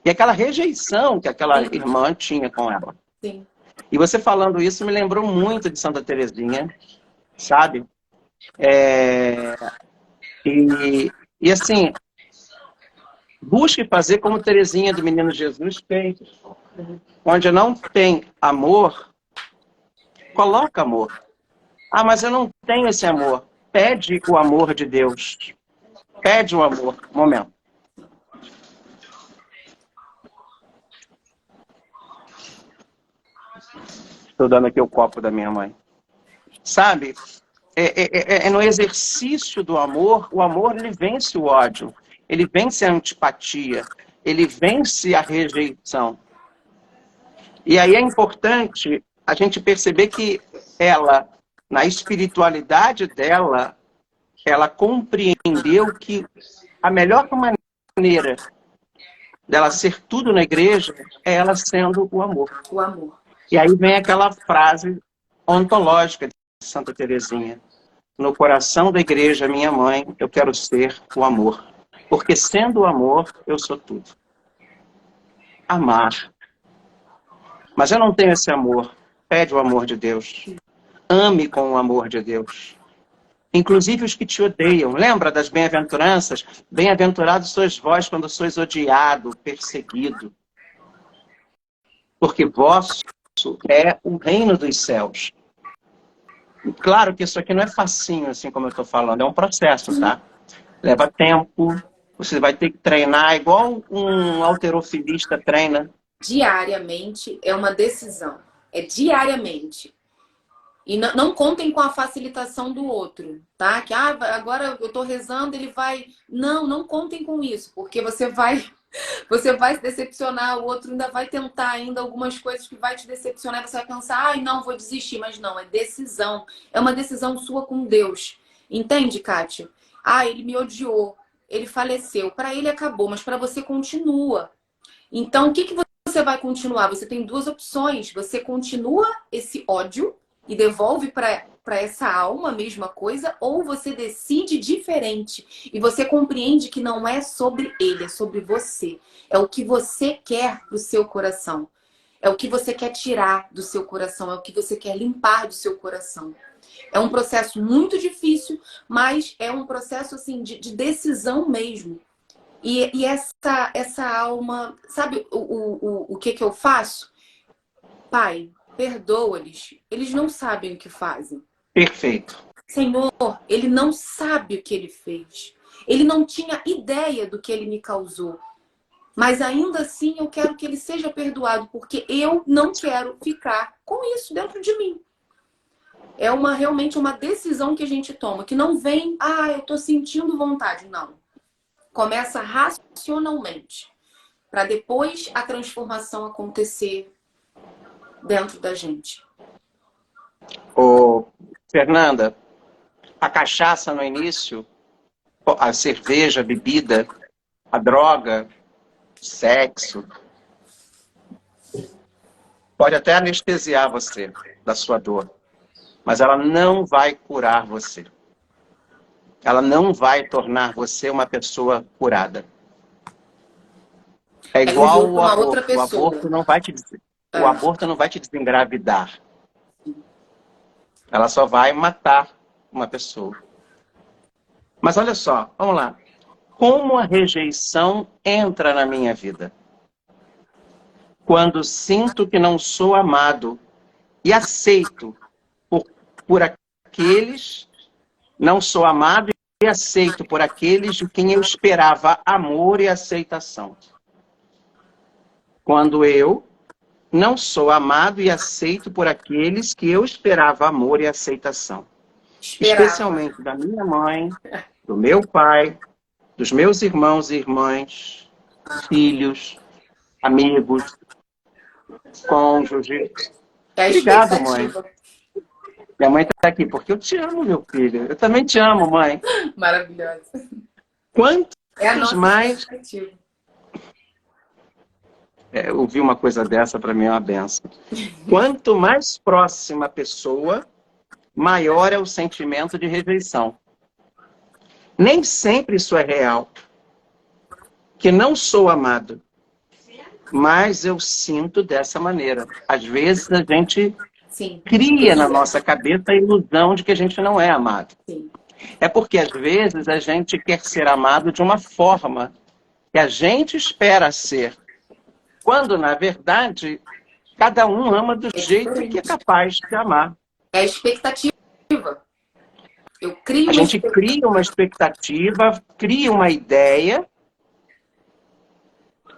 [SPEAKER 1] E aquela rejeição que aquela
[SPEAKER 2] Sim.
[SPEAKER 1] irmã tinha com ela.
[SPEAKER 2] Sim.
[SPEAKER 1] E você falando isso me lembrou muito de Santa Teresinha, sabe? E assim, busque fazer como Teresinha do Menino Jesus fez. Onde não tem amor, coloca amor. Ah, mas eu não tenho esse amor. Pede o amor de Deus. Pede o amor. Momento. Estou dando aqui o copo da minha mãe. Sabe? É no exercício do amor, o amor ele vence o ódio. Ele vence a antipatia. Ele vence a rejeição. E aí é importante a gente perceber que ela, na espiritualidade dela, ela compreendeu que a melhor maneira dela ser tudo na igreja é ela sendo o amor.
[SPEAKER 2] O amor.
[SPEAKER 1] E aí vem aquela frase ontológica de Santa Teresinha. No coração da igreja, minha mãe, eu quero ser o amor. Porque sendo o amor, eu sou tudo. Amar. Mas eu não tenho esse amor. Pede o amor de Deus. Ame com o amor de Deus. Inclusive os que te odeiam. Lembra das bem-aventuranças? Bem-aventurados sois vós quando sois odiado, perseguido. Porque vosso é o reino dos céus. Claro que isso aqui não é facinho, assim como eu estou falando. É um processo, tá? Leva tempo. Você vai ter que treinar igual um halterofilista treina.
[SPEAKER 2] Diariamente é uma decisão. É diariamente. E não contem com a facilitação do outro, tá? Que agora eu tô rezando, ele vai... Não contem com isso, porque você vai se decepcionar, o outro ainda vai tentar ainda algumas coisas que vai te decepcionar, você vai pensar, não, vou desistir, mas não, é decisão. É uma decisão sua com Deus. Entende, Kátia? Ele me odiou, ele faleceu, para ele acabou, mas para você continua. Então, o que você vai continuar? Você tem duas opções, você continua esse ódio e devolve para essa alma a mesma coisa, ou você decide diferente e você compreende que não é sobre ele, é sobre você. É o que você quer do seu coração. É o que você quer tirar do seu coração, é o que você quer limpar do seu coração. É um processo muito difícil, mas é um processo assim de decisão mesmo. E essa alma, sabe o que eu faço? Pai, perdoa-lhes. Eles não sabem o que fazem.
[SPEAKER 1] Perfeito.
[SPEAKER 2] Senhor, ele não sabe o que ele fez. Ele não tinha ideia do que ele me causou. Mas ainda assim eu quero que ele seja perdoado, porque eu não quero ficar com isso dentro de mim. É realmente uma decisão que a gente toma, que não vem, eu tô sentindo vontade. Não. Começa racionalmente, para depois a transformação acontecer dentro da gente.
[SPEAKER 1] Fernanda, a cachaça no início, a cerveja, a bebida, a droga, o sexo, pode até anestesiar você da sua dor, mas ela não vai curar você. Ela não vai tornar você uma pessoa curada. É igual o aborto. O aborto não vai te o aborto não vai te desengravidar. Ela só vai matar uma pessoa. Mas olha só, vamos lá. Como a rejeição entra na minha vida? Quando sinto que não sou amado e aceito por aqueles, não sou amado e aceito por aqueles de quem eu esperava amor e aceitação. Quando eu não sou amado e aceito por aqueles que eu esperava amor e aceitação. Especialmente da minha mãe, do meu pai, dos meus irmãos e irmãs, filhos, amigos, cônjuge. Obrigado, mãe. Minha mãe está aqui, porque eu te amo, meu filho. Eu também te amo, mãe.
[SPEAKER 2] Maravilhosa.
[SPEAKER 1] Quantos mais... ouvir uma coisa dessa para mim é uma benção. Quanto mais próxima a pessoa, maior é o sentimento de rejeição. Nem sempre isso é real. Que não sou amado. mas eu sinto dessa maneira. Às vezes a gente
[SPEAKER 2] Sim.
[SPEAKER 1] cria na nossa cabeça a ilusão de que a gente não é amado.
[SPEAKER 2] Sim.
[SPEAKER 1] É porque às vezes a gente quer ser amado de uma forma que a gente espera ser, quando na verdade cada um ama do jeito que é
[SPEAKER 2] diferente.
[SPEAKER 1] capaz de amar.
[SPEAKER 2] É a expectativa. Eu crio
[SPEAKER 1] A
[SPEAKER 2] uma
[SPEAKER 1] gente
[SPEAKER 2] expectativa.
[SPEAKER 1] cria uma expectativa, cria uma ideia,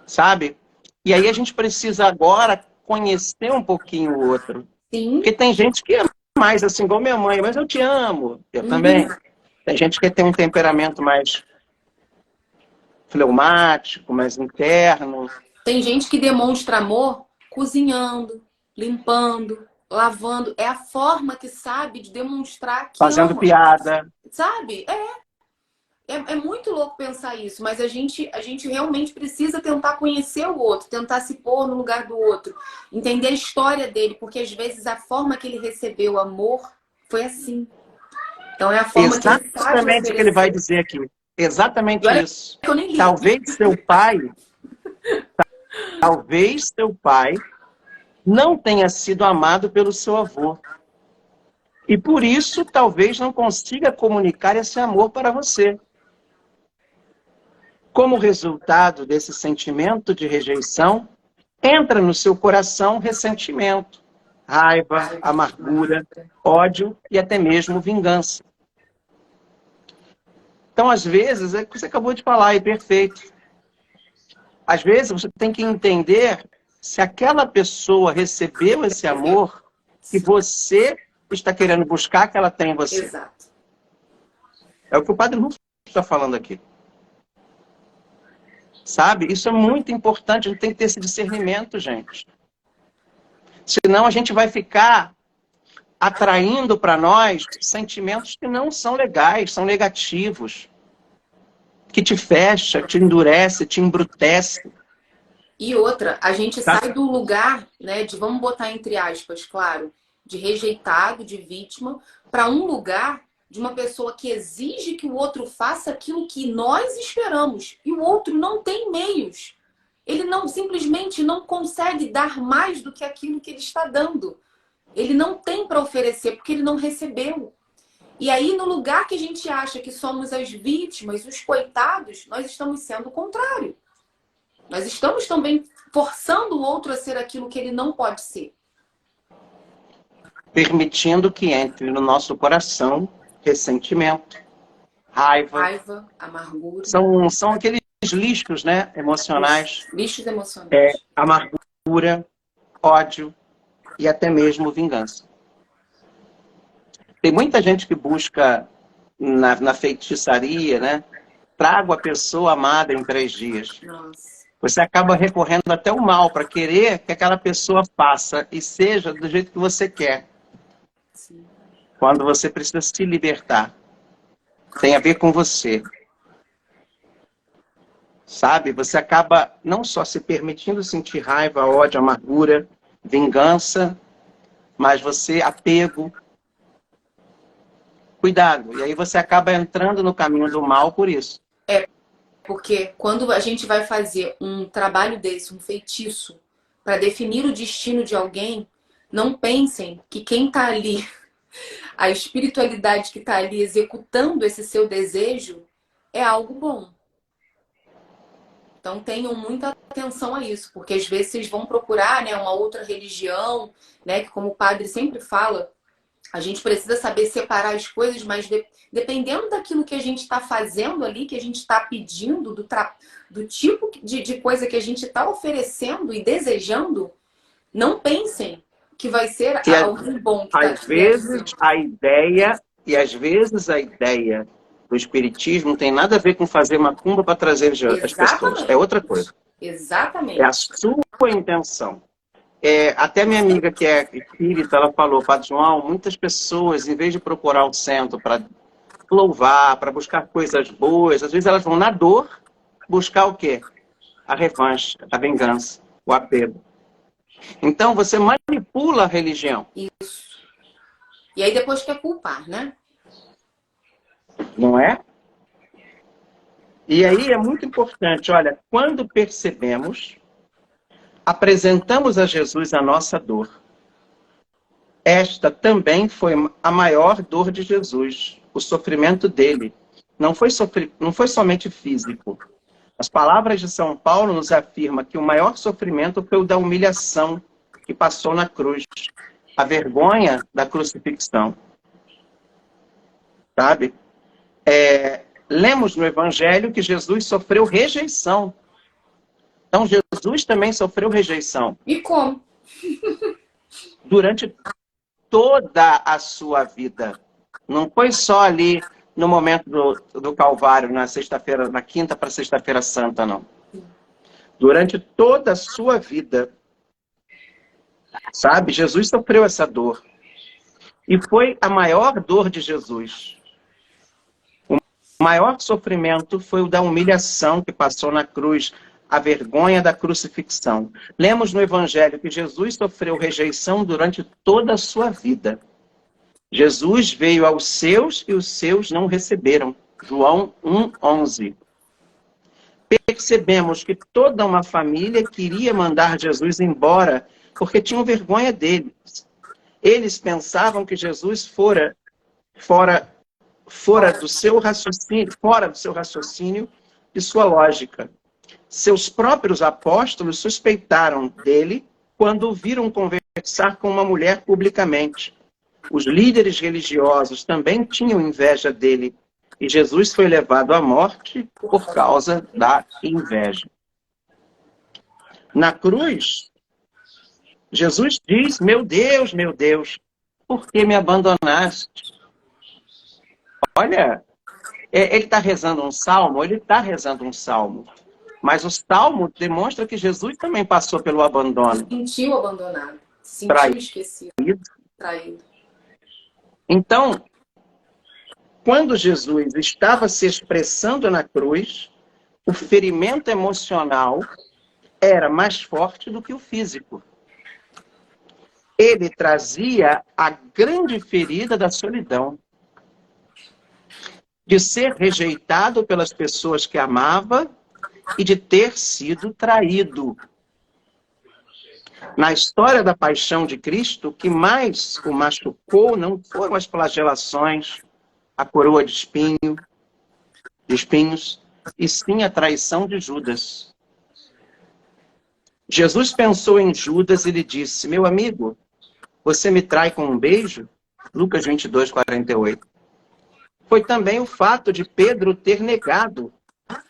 [SPEAKER 1] sabe? E aí a gente precisa agora conhecer um pouquinho o outro.
[SPEAKER 2] Sim.
[SPEAKER 1] Porque tem gente que é mais assim, igual minha mãe, mas eu te amo. Eu também.
[SPEAKER 2] Uhum.
[SPEAKER 1] Tem gente que tem um temperamento mais fleumático, mais interno,
[SPEAKER 2] Tem gente que demonstra amor cozinhando, limpando, lavando. É a forma que sabe de demonstrar que
[SPEAKER 1] fazendo
[SPEAKER 2] ama.
[SPEAKER 1] piada.
[SPEAKER 2] Sabe? É muito louco pensar isso, mas a gente realmente precisa tentar conhecer o outro, tentar se pôr no lugar do outro, entender a história dele, porque às vezes a forma que ele recebeu amor foi assim. Então é a forma que ele sabe
[SPEAKER 1] Exatamente o que ele vai
[SPEAKER 2] oferecer.
[SPEAKER 1] dizer aqui.
[SPEAKER 2] E
[SPEAKER 1] Exatamente
[SPEAKER 2] olha
[SPEAKER 1] isso.
[SPEAKER 2] que eu nem li.
[SPEAKER 1] Talvez seu pai não tenha sido amado pelo seu avô. E por isso, talvez não consiga comunicar esse amor para você. Como resultado desse sentimento de rejeição, entra no seu coração ressentimento, raiva, amargura, ódio e até mesmo vingança. Então, às vezes, é o que você acabou de falar, é perfeito. Às vezes, você tem que entender se aquela pessoa recebeu esse amor que você está querendo buscar que ela tem em você.
[SPEAKER 2] Exato.
[SPEAKER 1] É o que o Padre Rufo está falando aqui. Sabe? Isso é muito importante, a gente tem que ter esse discernimento, gente. Senão a gente vai ficar atraindo para nós sentimentos que não são legais, são negativos. Que te fecha, te endurece, te embrutece.
[SPEAKER 2] E outra, a gente
[SPEAKER 1] Tá?
[SPEAKER 2] sai do lugar, né, de, vamos botar entre aspas, claro, de rejeitado, de vítima, para um lugar de uma pessoa que exige que o outro faça aquilo que nós esperamos. E o outro não tem meios. Ele não simplesmente não consegue dar mais do que aquilo que ele está dando. Ele não tem para oferecer porque ele não recebeu. E aí, no lugar que a gente acha que somos as vítimas, os coitados, nós estamos sendo o contrário. Nós estamos também forçando o outro a ser aquilo que ele não pode ser.
[SPEAKER 1] Permitindo que entre no nosso coração ressentimento, raiva.
[SPEAKER 2] Raiva, amargura.
[SPEAKER 1] São aqueles lixos, né, emocionais.
[SPEAKER 2] Lixos emocionais.
[SPEAKER 1] Amargura, ódio e até mesmo vingança. Tem muita gente que busca na feitiçaria, né? Trago a pessoa amada em 3 dias.
[SPEAKER 2] Nossa.
[SPEAKER 1] Você acaba recorrendo até o mal para querer que aquela pessoa faça e seja do jeito que você quer.
[SPEAKER 2] Sim.
[SPEAKER 1] Quando você precisa se libertar. Tem a ver com você. Sabe? Você acaba não só se permitindo sentir raiva, ódio, amargura, vingança, mas você apego. Cuidado. E aí você acaba entrando no caminho do mal por isso.
[SPEAKER 2] Porque quando a gente vai fazer um trabalho desse, um feitiço, para definir o destino de alguém, não pensem que quem está ali, a espiritualidade que está ali executando esse seu desejo, é algo bom. Então tenham muita atenção a isso, porque às vezes vocês vão procurar, né, uma outra religião, né, que como o padre sempre fala, a gente precisa saber separar as coisas, mas dependendo daquilo que a gente está fazendo ali, que a gente está pedindo, do tipo de coisa que a gente está oferecendo e desejando, não pensem que vai ser alguém bom que está
[SPEAKER 1] às vezes às vezes a ideia do espiritismo não tem nada a ver com fazer macumba para trazer as pessoas. É outra coisa.
[SPEAKER 2] Exatamente.
[SPEAKER 1] É a sua intenção. Até minha amiga que é espírita, ela falou, Padre João, muitas pessoas, em vez de procurar o centro para louvar, para buscar coisas boas, às vezes elas vão na dor buscar o quê? A revanche, a vingança, o apego. Então você manipula a religião.
[SPEAKER 2] Isso. E aí depois quer culpar, né?
[SPEAKER 1] Não é? E aí é muito importante, olha, quando percebemos apresentamos a Jesus a nossa dor. Esta também foi a maior dor de Jesus, o sofrimento dele. Não foi somente físico. As palavras de São Paulo nos afirmam que o maior sofrimento foi o da humilhação que passou na cruz, a vergonha da crucifixão. Sabe? Lemos no Evangelho que Jesus sofreu rejeição. Então, Jesus também sofreu rejeição.
[SPEAKER 2] E como?
[SPEAKER 1] Durante toda a sua vida. Não foi só ali no momento do Calvário, na sexta-feira, na quinta para sexta-feira santa, não. Durante toda a sua vida. Sabe? Jesus sofreu essa dor. E foi a maior dor de Jesus. O maior sofrimento foi o da humilhação que passou na cruz, a vergonha da crucifixão. Lemos no Evangelho que Jesus sofreu rejeição durante toda a sua vida. Jesus veio aos seus e os seus não receberam. João 1,11. Percebemos que toda uma família queria mandar Jesus embora porque tinham vergonha deles. Eles pensavam que Jesus fora do seu raciocínio e sua lógica. Seus próprios apóstolos suspeitaram dele quando o viram conversar com uma mulher publicamente. Os líderes religiosos também tinham inveja dele e Jesus foi levado à morte por causa da inveja. Na cruz, Jesus diz: meu Deus, por que me abandonaste? Olha, ele está rezando um salmo? Ele está rezando um salmo. Mas o salmo demonstra que Jesus também passou pelo abandono.
[SPEAKER 2] Sentiu abandonado. Sentiu esquecido. Traído.
[SPEAKER 1] Então, quando Jesus estava se expressando na cruz, o ferimento emocional era mais forte do que o físico. Ele trazia a grande ferida da solidão, de ser rejeitado pelas pessoas que amava e de ter sido traído. Na história da paixão de Cristo, o que mais o machucou não foram as flagelações, a coroa de espinhos, e sim a traição de Judas. Jesus pensou em Judas e lhe disse: meu amigo, você me trai com um beijo? Lucas 22:48. Foi também o fato de Pedro ter negado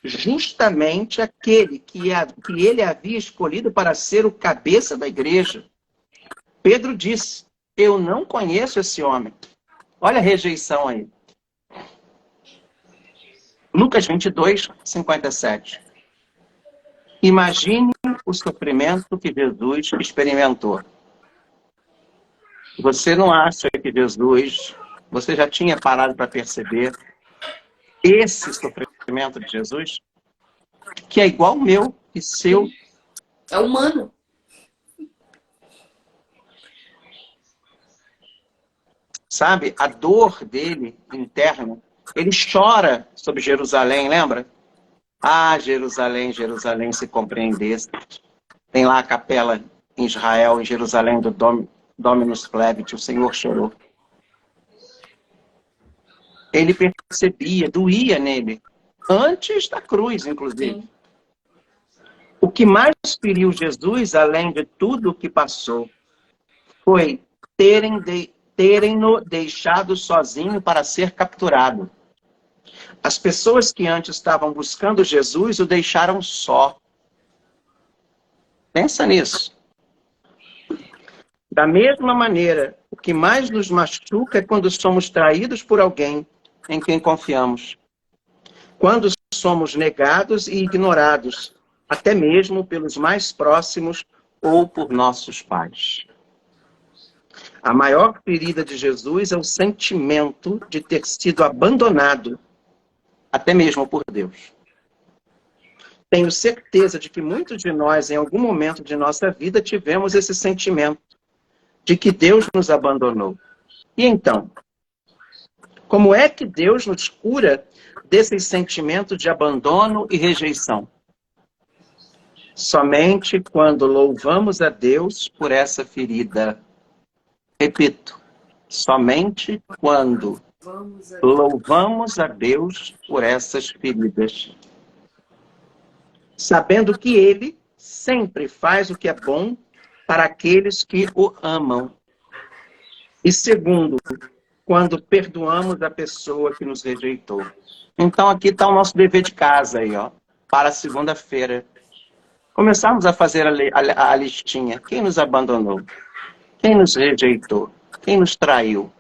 [SPEAKER 1] justamente aquele que ele havia escolhido para ser o cabeça da igreja. Pedro disse: eu não conheço esse homem. Olha a rejeição aí. Lucas 22:57. Imagine o sofrimento que Jesus experimentou. Você não acha que Jesus, você já tinha parado para perceber esse sofrimento de Jesus, que é igual ao meu e seu?
[SPEAKER 2] É humano.
[SPEAKER 1] Sabe? A dor dele interna. Ele chora sobre Jerusalém, lembra? Ah, Jerusalém, Jerusalém, se compreendesse. Tem lá a capela em Israel, em Jerusalém, do Dominus Flevit, o Senhor chorou. Ele percebia, doía nele, antes da cruz, inclusive. Sim. O que mais feriu Jesus, além de tudo o que passou, foi terem-no deixado sozinho para ser capturado. As pessoas que antes estavam buscando Jesus o deixaram só. Pensa nisso. Da mesma maneira, o que mais nos machuca é quando somos traídos por alguém em quem confiamos. Quando somos negados e ignorados, até mesmo pelos mais próximos ou por nossos pais. A maior ferida de Jesus é o sentimento de ter sido abandonado, até mesmo por Deus. Tenho certeza de que muitos de nós, em algum momento de nossa vida, tivemos esse sentimento de que Deus nos abandonou. E então, como é que Deus nos cura desses sentimentos de abandono e rejeição? Somente quando louvamos a Deus por essa ferida. Repito, somente quando louvamos a Deus por essas feridas. Sabendo que Ele sempre faz o que é bom para aqueles que o amam. E segundo, quando perdoamos a pessoa que nos rejeitou. Então aqui está o nosso dever de casa aí, ó, para segunda-feira. Começarmos a fazer a listinha. Quem nos abandonou? Quem nos rejeitou? Quem nos traiu?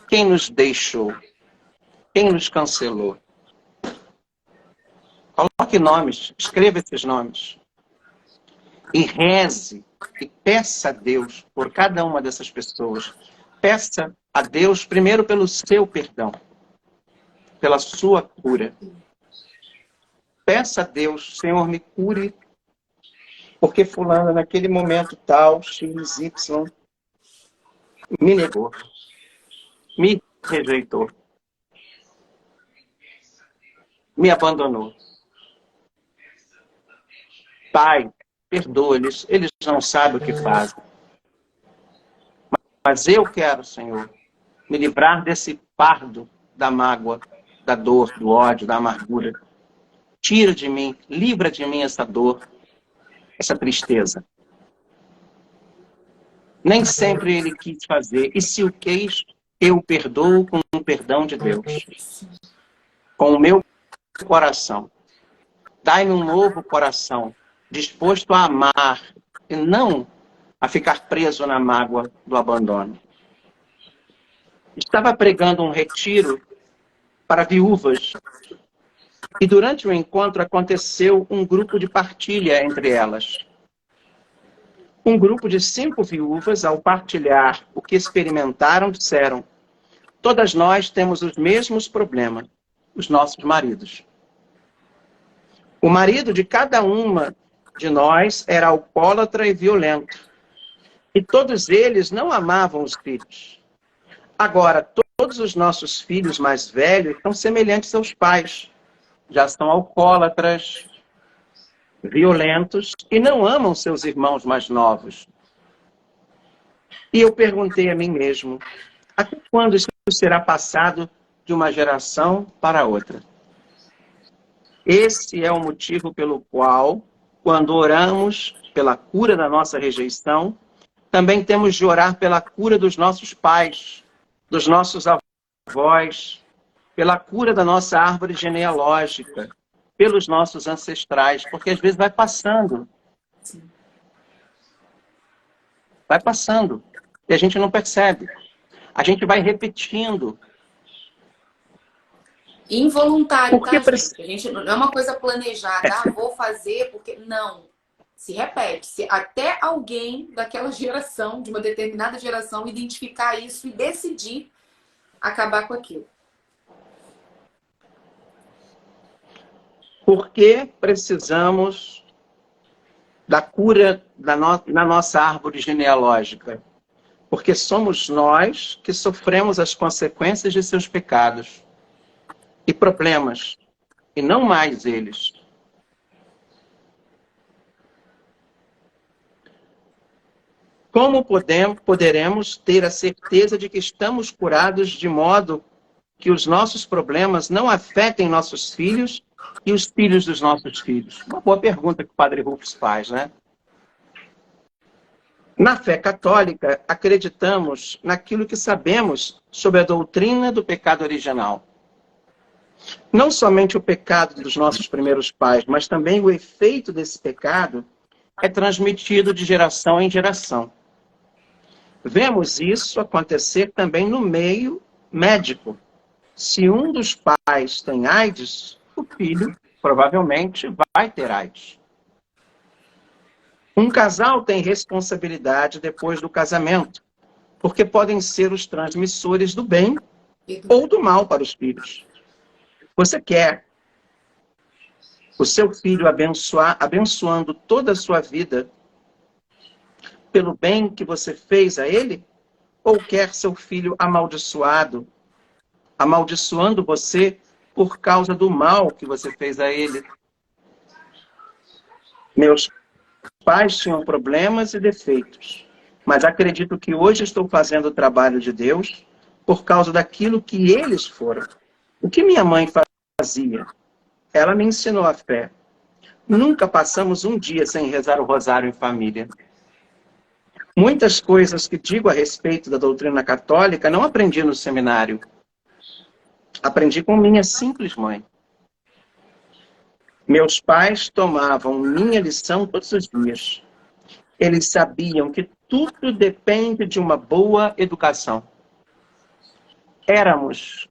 [SPEAKER 1] Quem nos deixou? Quem nos cancelou? Coloque nomes, escreva esses nomes. E reze e peça a Deus por cada uma dessas pessoas. Peça a Deus primeiro pelo seu perdão, pela sua cura. Peça a Deus, Senhor, me cure, porque fulano naquele momento tal, XY, me negou, me rejeitou, me abandonou. Pai, perdoa-lhes, eles não sabem o que fazem. Mas eu quero, Senhor, me livrar desse fardo da mágoa, da dor, do ódio, da amargura. Tira de mim, livra de mim essa dor, essa tristeza. Nem sempre ele quis fazer. E se o quis, eu o perdoo com o perdão de Deus. Com o meu coração. Dai-me um novo coração, disposto a amar e não a ficar preso na mágoa do abandono. Estava pregando um retiro para viúvas e durante o encontro aconteceu um grupo de partilha entre elas. Um grupo de 5 viúvas, ao partilhar o que experimentaram, disseram: todas nós temos os mesmos problemas, os nossos maridos. O marido de cada uma de nós era alcoólatra e violento. E todos eles não amavam os filhos. Agora, todos os nossos filhos mais velhos são semelhantes aos pais. Já são alcoólatras, violentos e não amam seus irmãos mais novos. E eu perguntei a mim mesmo, até quando isso será passado de uma geração para outra? Esse é o motivo pelo qual, quando oramos pela cura da nossa rejeição, também temos de orar pela cura dos nossos pais, dos nossos avós, pela cura da nossa árvore genealógica, pelos nossos ancestrais, porque às vezes vai passando. Vai passando. E a gente não percebe. A gente vai repetindo.
[SPEAKER 2] Involuntário, tá, gente? A gente não é uma coisa planejada, vou fazer, porque não. Se repete. Se até alguém daquela geração, de uma determinada geração, identificar isso e decidir acabar com aquilo.
[SPEAKER 1] Por que precisamos da cura na nossa árvore genealógica? Porque somos nós que sofremos as consequências de seus pecados e problemas, e não mais eles. Como poderemos ter a certeza de que estamos curados de modo que os nossos problemas não afetem nossos filhos e os filhos dos nossos filhos? Uma boa pergunta que o Padre Rufus faz, né? Na fé católica, acreditamos naquilo que sabemos sobre a doutrina do pecado original. Não somente o pecado dos nossos primeiros pais, mas também o efeito desse pecado é transmitido de geração em geração. Vemos isso acontecer também no meio médico. Se um dos pais tem AIDS, o filho provavelmente vai ter AIDS. Um casal tem responsabilidade depois do casamento, porque podem ser os transmissores do bem ou do mal para os filhos. Você quer o seu filho abençoando toda a sua vida pelo bem que você fez a ele? Ou quer seu filho amaldiçoado, amaldiçoando você por causa do mal que você fez a ele? Meus pais tinham problemas e defeitos, mas acredito que hoje estou fazendo o trabalho de Deus por causa daquilo que eles foram. O que minha mãe fazia? Ela me ensinou a fé. Nunca passamos um dia sem rezar o rosário em família. Muitas coisas que digo a respeito da doutrina católica não aprendi no seminário. Aprendi com minha simples mãe. Meus pais tomavam minha lição todos os dias. Eles sabiam que tudo depende de uma boa educação. Éramos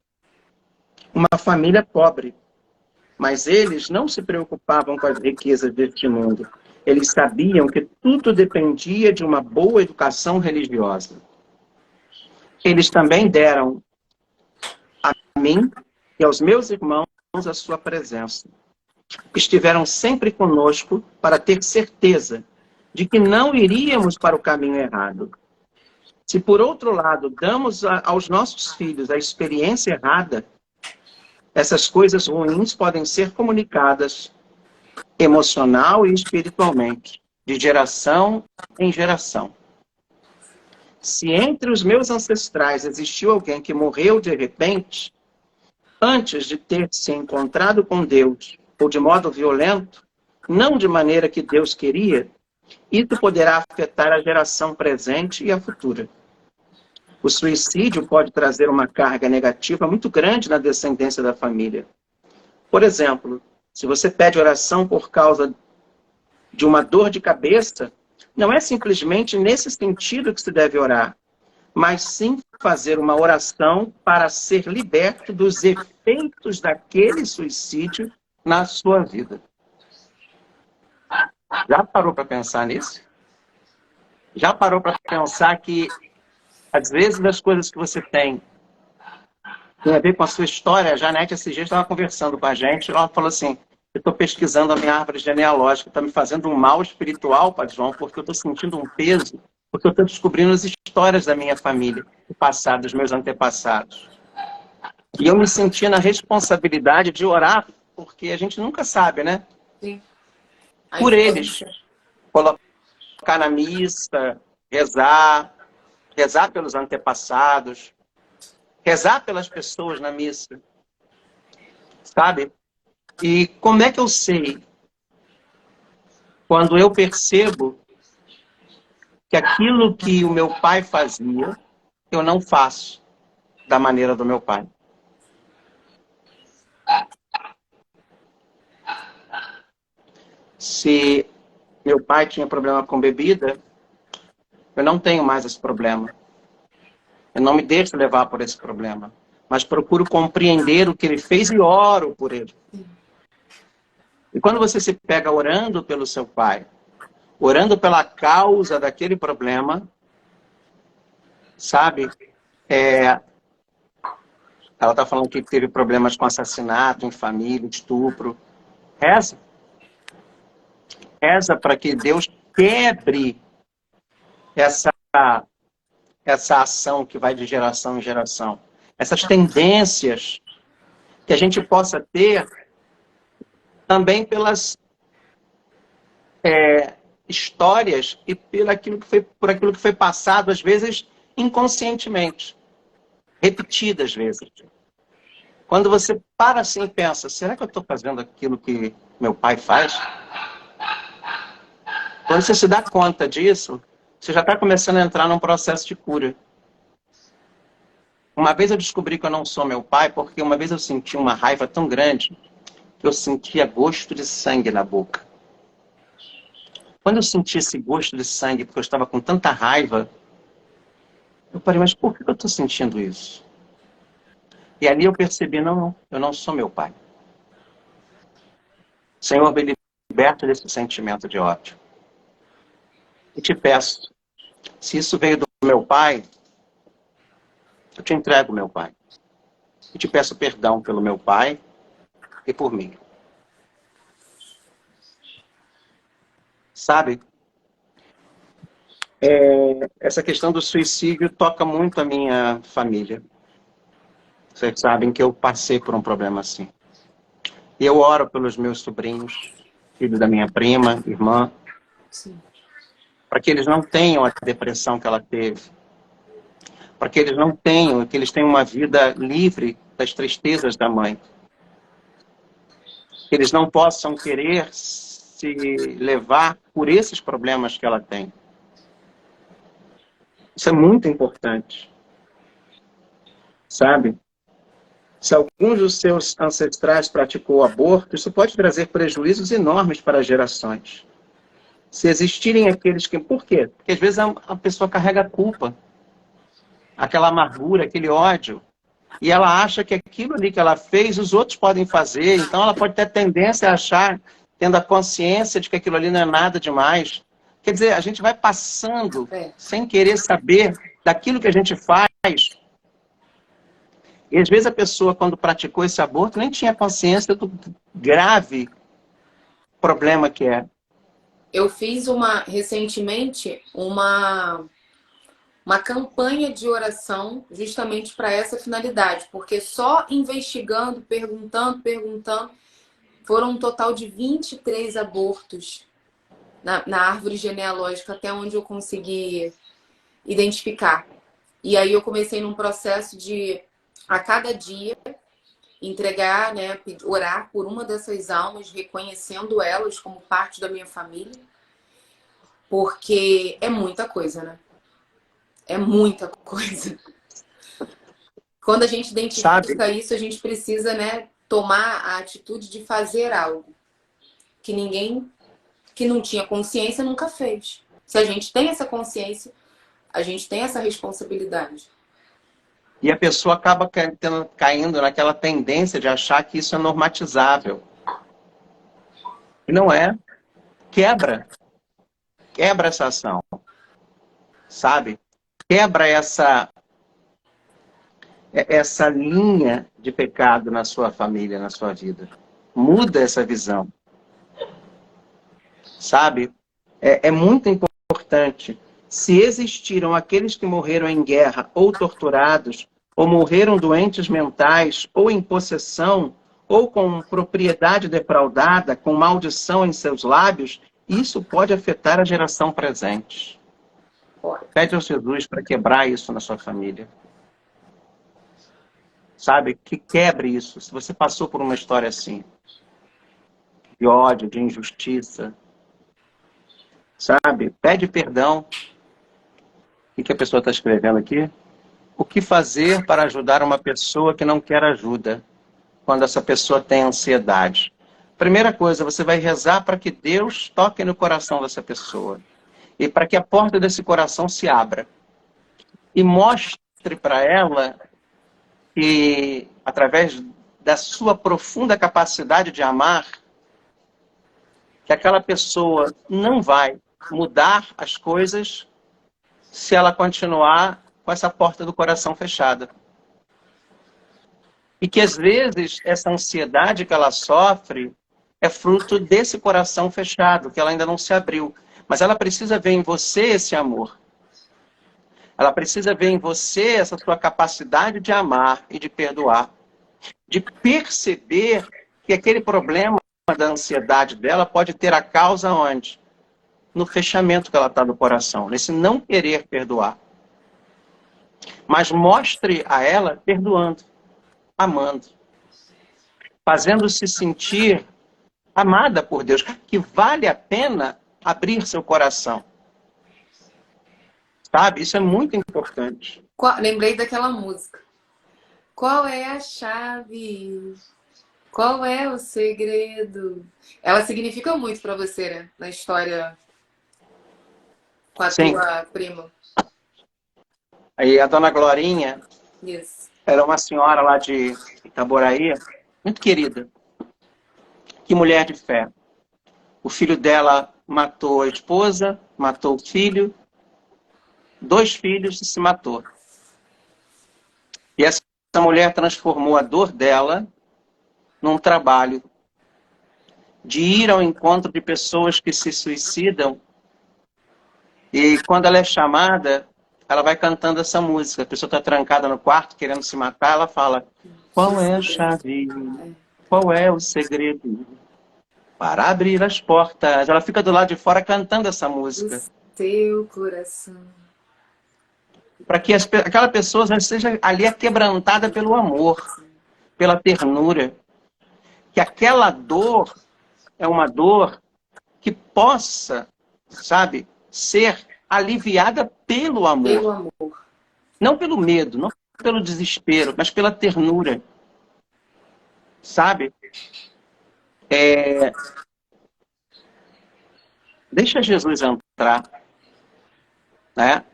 [SPEAKER 1] uma família pobre, mas eles não se preocupavam com as riquezas deste mundo. Eles sabiam que tudo dependia de uma boa educação religiosa. Eles também deram a mim e aos meus irmãos a sua presença. Estiveram sempre conosco para ter certeza de que não iríamos para o caminho errado. Se, por outro lado, damos aos nossos filhos a experiência errada, essas coisas ruins podem ser comunicadas emocional e espiritualmente, de geração em geração. Se entre os meus ancestrais existiu alguém que morreu de repente, antes de ter se encontrado com Deus, ou de modo violento, não de maneira que Deus queria, isso poderá afetar a geração presente e a futura. O suicídio pode trazer uma carga negativa muito grande na descendência da família. Por exemplo, se você pede oração por causa de uma dor de cabeça, não é simplesmente nesse sentido que se deve orar, mas sim fazer uma oração para ser liberto dos efeitos daquele suicídio na sua vida. Já parou para pensar nisso? Já parou para pensar que, às vezes, as coisas que você tem a ver com a sua história? A Janete, esses dias, estava conversando com a gente, ela falou assim, eu estou pesquisando a minha árvore genealógica, está me fazendo um mal espiritual, Padre João, porque eu estou sentindo um peso, porque eu estou descobrindo as histórias da minha família, do passado, dos meus antepassados. E eu me senti na responsabilidade de orar, porque a gente nunca sabe, né?
[SPEAKER 2] Sim.
[SPEAKER 1] Por eles. Colocar na missa, rezar pelos antepassados, rezar pelas pessoas na missa, sabe? E como é que eu sei? Quando eu percebo que aquilo que o meu pai fazia, eu não faço da maneira do meu pai. Se meu pai tinha problema com bebida, eu não tenho mais esse problema. Eu não me deixo levar por esse problema, mas procuro compreender o que ele fez e oro por ele. E quando você se pega orando pelo seu pai, orando pela causa daquele problema, sabe? Ela está falando que teve problemas com assassinato em família, estupro. Reza. Reza para que Deus quebre essa ação que vai de geração em geração. Essas tendências que a gente possa ter também pelas histórias e por aquilo que foi passado, às vezes, inconscientemente. Repetidas vezes. Quando você para assim e pensa, será que eu estou fazendo aquilo que meu pai faz? Quando você se dá conta disso, você já está começando a entrar num processo de cura. Uma vez eu descobri que eu não sou meu pai, porque uma vez eu senti uma raiva tão grande que eu sentia gosto de sangue na boca. Quando eu senti esse gosto de sangue, porque eu estava com tanta raiva, eu parei, mas por que eu estou sentindo isso? E ali eu percebi, não, eu não sou meu pai. Senhor, me liberta desse sentimento de ódio. E te peço, se isso veio do meu pai, eu te entrego meu pai. E te peço perdão pelo meu pai e por mim. Sabe? Essa questão do suicídio toca muito a minha família. Vocês sabem que eu passei por um problema assim. E eu oro pelos meus sobrinhos. filho da minha prima, irmã,
[SPEAKER 2] Sim.
[SPEAKER 1] para que eles não tenham a depressão que ela teve, para que eles não tenham, que eles tenham uma vida livre das tristezas da mãe, que eles não possam querer se levar por esses problemas que ela tem. Isso é muito importante, sabe? Se alguns dos seus ancestrais praticou o aborto, isso pode trazer prejuízos enormes para as gerações. Se existirem aqueles que... Por quê? Porque às vezes a pessoa carrega a culpa, aquela amargura, aquele ódio, e ela acha que aquilo ali que ela fez, os outros podem fazer, então ela pode ter tendência a achar, tendo a consciência de que aquilo ali não é nada demais. Quer dizer, a gente vai passando, sem querer saber daquilo que a gente faz. E às vezes a pessoa, quando praticou esse aborto, nem tinha consciência do grave problema que é.
[SPEAKER 2] Eu fiz recentemente uma campanha de oração justamente para essa finalidade, porque só investigando, perguntando, foram um total de 23 abortos na árvore genealógica, até onde eu consegui identificar. E aí eu comecei num processo de, a cada dia, entregar, né, orar por uma dessas almas, reconhecendo elas como parte da minha família, porque é muita coisa, né? É muita coisa. Quando a gente identifica isso, a gente precisa, né, tomar a atitude de fazer algo que ninguém que não tinha consciência nunca fez. Se a gente tem essa consciência, a gente tem essa responsabilidade.
[SPEAKER 1] E a pessoa acaba caindo naquela tendência de achar que isso é normatizável. E não é. Quebra essa ação, sabe? Quebra essa linha de pecado na sua família, na sua vida. Muda essa visão, sabe? É muito importante. Se existiram aqueles que morreram em guerra ou torturados, ou morreram doentes mentais, ou em possessão, ou com propriedade defraudada, com maldição em seus lábios, isso pode afetar a geração presente. Pede ao Jesus para quebrar isso na sua família. Sabe? Que quebre isso. Se você passou por uma história assim, de ódio, de injustiça, sabe? Pede perdão. O que a pessoa está escrevendo aqui? O que fazer para ajudar uma pessoa que não quer ajuda, quando essa pessoa tem ansiedade? Primeira coisa, você vai rezar para que Deus toque no coração dessa pessoa. E para que a porta desse coração se abra. E mostre para ela que, através da sua profunda capacidade de amar, que aquela pessoa não vai mudar as coisas se ela continuar com essa porta do coração fechada. E que, às vezes, essa ansiedade que ela sofre é fruto desse coração fechado, que ela ainda não se abriu. Mas ela precisa ver em você esse amor. Ela precisa ver em você essa sua capacidade de amar e de perdoar. De perceber que aquele problema da ansiedade dela pode ter a causa onde? No fechamento que ela está no coração, nesse não querer perdoar. Mas mostre a ela perdoando, amando, fazendo-se sentir amada por Deus, que vale a pena abrir seu coração. Sabe? Isso é muito importante.
[SPEAKER 2] Lembrei daquela música. Qual é a chave? Qual é o segredo? Ela significa muito para você, né? Na história com a
[SPEAKER 1] Sim.
[SPEAKER 2] tua prima.
[SPEAKER 1] Aí a dona Glorinha,
[SPEAKER 2] Isso.
[SPEAKER 1] era uma senhora lá de Itaboraí, muito querida. Que mulher de fé. O filho dela matou a esposa, matou o filho, 2 filhos e se matou. E essa mulher transformou a dor dela num trabalho de ir ao encontro de pessoas que se suicidam. E quando ela é chamada, ela vai cantando essa música. A pessoa está trancada no quarto, querendo se matar, ela fala: qual é a chave? Qual é o segredo? para abrir as portas. Ela fica do lado de fora cantando essa música.
[SPEAKER 2] Do seu coração.
[SPEAKER 1] Para que aquela pessoa já seja ali aquebrantada pelo amor, pela ternura. Que aquela dor é uma dor que possa, sabe, ser aliviada pelo amor.
[SPEAKER 2] Pelo amor.
[SPEAKER 1] Não pelo medo, não pelo desespero, mas pela ternura. Sabe? Deixa Jesus entrar. Né?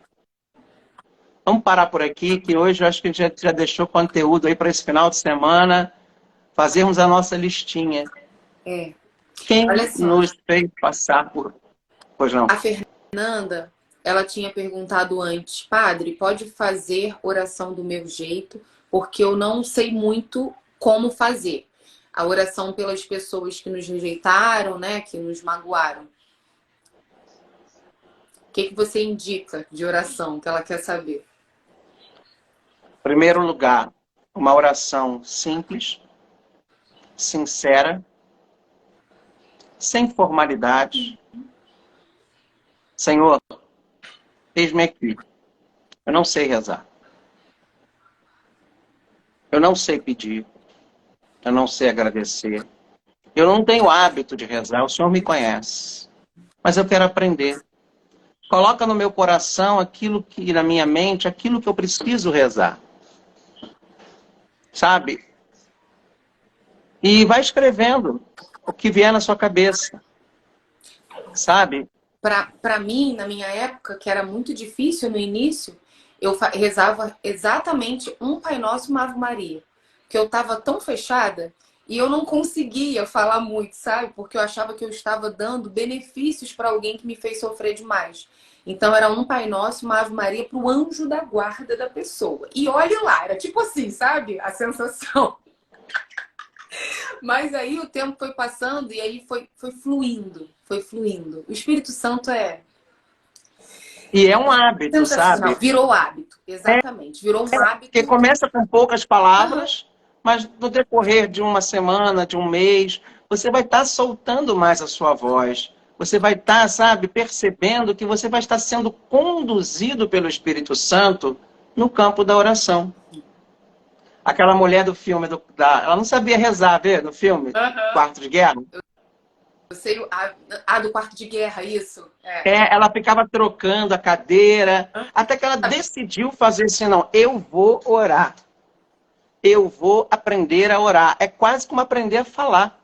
[SPEAKER 1] Vamos parar por aqui, que hoje eu acho que a gente já deixou conteúdo aí para esse final de semana. Fazermos a nossa listinha. Quem nos fez passar por... Pois não.
[SPEAKER 2] A Fernanda, ela tinha perguntado antes, padre, pode fazer oração do meu jeito, porque eu não sei muito como fazer. A oração pelas pessoas que nos rejeitaram, né, que nos magoaram. O que você indica de oração que ela quer saber?
[SPEAKER 1] Em primeiro lugar, uma oração simples, sincera, sem formalidade. Senhor, eis-me aqui. Eu não sei rezar. Eu não sei pedir. Eu não sei agradecer. Eu não tenho hábito de rezar. O Senhor me conhece. Mas eu quero aprender. Coloca no meu coração aquilo que, na minha mente, aquilo que eu preciso rezar. Sabe? E vai escrevendo o que vier na sua cabeça. Sabe?
[SPEAKER 2] Para mim, na minha época, que era muito difícil no início, eu rezava exatamente um Pai Nosso e uma Ave Maria. Que eu estava tão fechada e eu não conseguia falar muito, sabe? Porque eu achava que eu estava dando benefícios para alguém que me fez sofrer demais. Então era um Pai Nosso e uma Ave Maria para o anjo da guarda da pessoa. E olhe lá, era tipo assim, sabe? A sensação. Mas aí o tempo foi passando e aí foi fluindo. Foi fluindo. O Espírito Santo é...
[SPEAKER 1] E é um hábito, sabe?
[SPEAKER 2] Virou hábito, exatamente. Virou um hábito.
[SPEAKER 1] Porque começa com poucas palavras, mas no decorrer de uma semana, de um mês, você vai estar soltando mais a sua voz. Você vai estar, sabe, percebendo que você vai estar sendo conduzido pelo Espírito Santo no campo da oração. Aquela mulher do filme, ela não sabia rezar, vê, no filme, Quarto de Guerra.
[SPEAKER 2] Eu sei, do quarto de guerra, isso?
[SPEAKER 1] Ela ficava trocando a cadeira, até que ela decidiu fazer assim, não, eu vou orar. Eu vou aprender a orar. É quase como aprender a falar.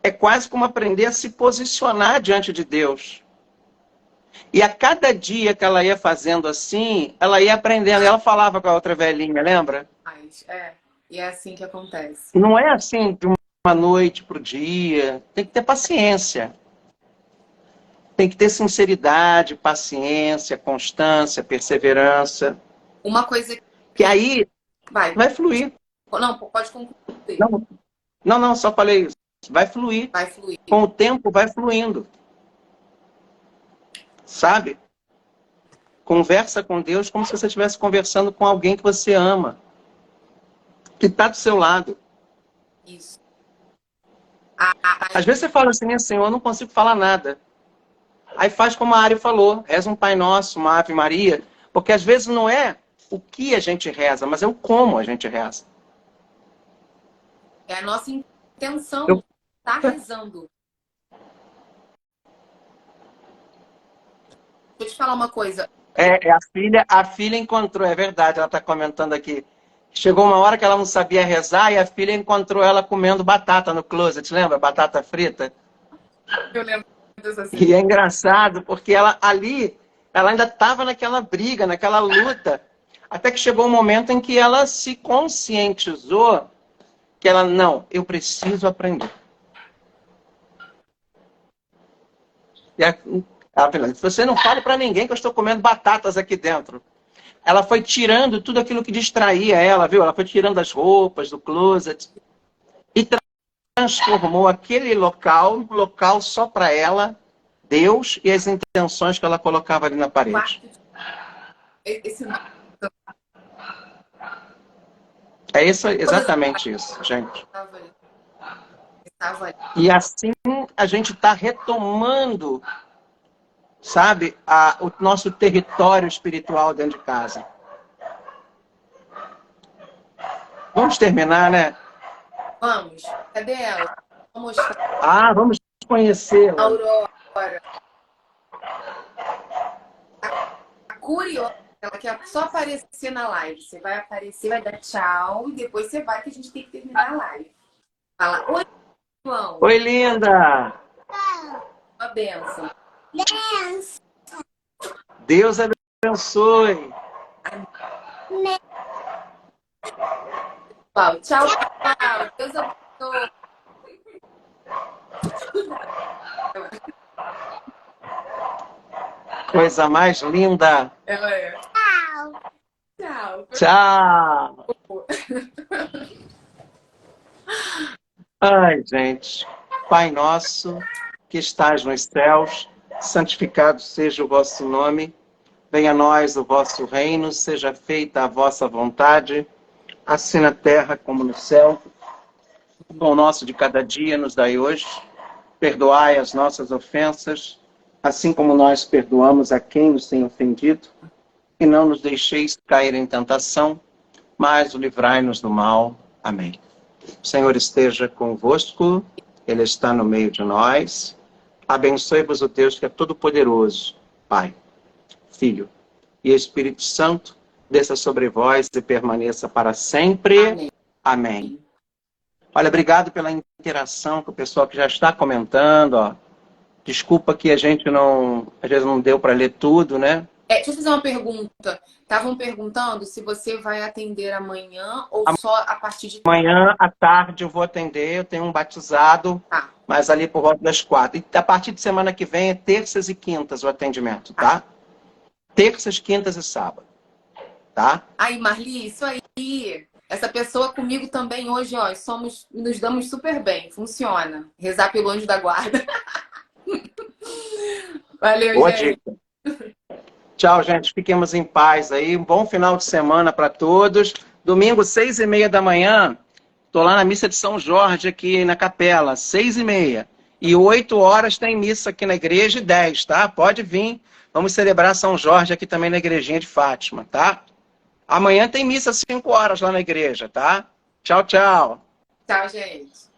[SPEAKER 1] É quase como aprender a se posicionar diante de Deus. E a cada dia que ela ia fazendo assim, ela ia aprendendo. E ela falava com a outra velhinha, lembra?
[SPEAKER 2] E é assim que acontece.
[SPEAKER 1] Não é assim de uma noite para o dia. Tem que ter paciência. Tem que ter sinceridade, paciência, constância, perseverança.
[SPEAKER 2] Uma coisa
[SPEAKER 1] que aí vai fluir.
[SPEAKER 2] Não, pode concluir.
[SPEAKER 1] Não, só falei isso. Vai fluir.
[SPEAKER 2] Vai fluir.
[SPEAKER 1] Com o tempo vai fluindo. Sabe? Conversa com Deus como se você estivesse conversando com alguém que você ama. Que está do seu lado.
[SPEAKER 2] Isso.
[SPEAKER 1] Às vezes você fala assim, Senhor, eu não consigo falar nada. Aí faz como a Ari falou. Reza um Pai Nosso, uma Ave Maria. Porque às vezes não é o que a gente reza, mas é o como a gente reza.
[SPEAKER 2] É a nossa intenção estar rezando. Deixa eu te falar uma coisa.
[SPEAKER 1] A filha encontrou, é verdade, ela está comentando aqui. Chegou uma hora que ela não sabia rezar e a filha encontrou ela comendo batata no closet, lembra? Batata frita.
[SPEAKER 2] Eu lembro dessa cena.
[SPEAKER 1] E é engraçado, porque ela ainda estava naquela briga, naquela luta. Até que chegou um momento em que ela se conscientizou que eu preciso aprender. E ela falou, você não fale para ninguém que eu estou comendo batatas aqui dentro. Ela foi tirando tudo aquilo que distraía ela, viu? Ela foi tirando as roupas do closet e transformou aquele local um local só para ela, Deus e as intenções que ela colocava ali na parede. É isso, exatamente isso, gente.
[SPEAKER 2] Tava ali.
[SPEAKER 1] E assim a gente está retomando, sabe, o nosso território espiritual dentro de casa. Vamos terminar, né?
[SPEAKER 2] Vamos. Cadê ela? Vou mostrar
[SPEAKER 1] Ah, vamos
[SPEAKER 2] a
[SPEAKER 1] conhecê-la.
[SPEAKER 2] Aurora. A curiosa, ela quer só aparecer na live. Você vai aparecer, vai dar tchau e depois você vai que a gente tem que terminar a live. Fala, oi, João.
[SPEAKER 1] Oi, linda!
[SPEAKER 2] Uma benção.
[SPEAKER 1] Deus abençoe.
[SPEAKER 2] Tchau, tchau. Deus abençoe.
[SPEAKER 1] Coisa mais linda.
[SPEAKER 2] Tchau.
[SPEAKER 1] Tchau. Ai, gente. Pai nosso, que estás nos céus, santificado seja o vosso nome. Venha a nós o vosso reino, seja feita a vossa vontade, assim na terra como no céu. O pão nosso de cada dia nos dai hoje. Perdoai as nossas ofensas, assim como nós perdoamos a quem nos tem ofendido. E não nos deixeis cair em tentação, mas livrai-nos do mal. Amém. O Senhor esteja convosco, Ele está no meio de nós. Abençoe-vos o Deus que é todo-poderoso, Pai, Filho e Espírito Santo, desça sobre vós e permaneça para sempre.
[SPEAKER 2] Amém.
[SPEAKER 1] Amém. Olha, obrigado pela interação com o pessoal que já está comentando. Ó. Desculpa que a gente às vezes não deu para ler tudo, né?
[SPEAKER 2] Deixa eu fazer uma pergunta. Estavam perguntando se você vai atender amanhã ou só a partir de...
[SPEAKER 1] Amanhã à tarde eu vou atender, eu tenho um batizado, mas ali por volta das 4. E a partir de semana que vem é terças e quintas o atendimento, tá? Terças, quintas e sábado, tá?
[SPEAKER 2] Aí, Marli, isso aí. Essa pessoa comigo também hoje, ó, nos damos super bem, funciona. Rezar pelo anjo da guarda. Valeu,
[SPEAKER 1] Boa
[SPEAKER 2] gente.
[SPEAKER 1] dica. Tchau, gente. Fiquemos em paz aí. Um bom final de semana para todos. Domingo, 6h30 da manhã, estou lá na missa de São Jorge, aqui na capela, 6h30. E 8 horas tem missa aqui na igreja e 10, tá? Pode vir. Vamos celebrar São Jorge aqui também na igrejinha de Fátima, tá? Amanhã tem missa às 5 horas lá na igreja, tá? Tchau, tchau.
[SPEAKER 2] Tchau, gente.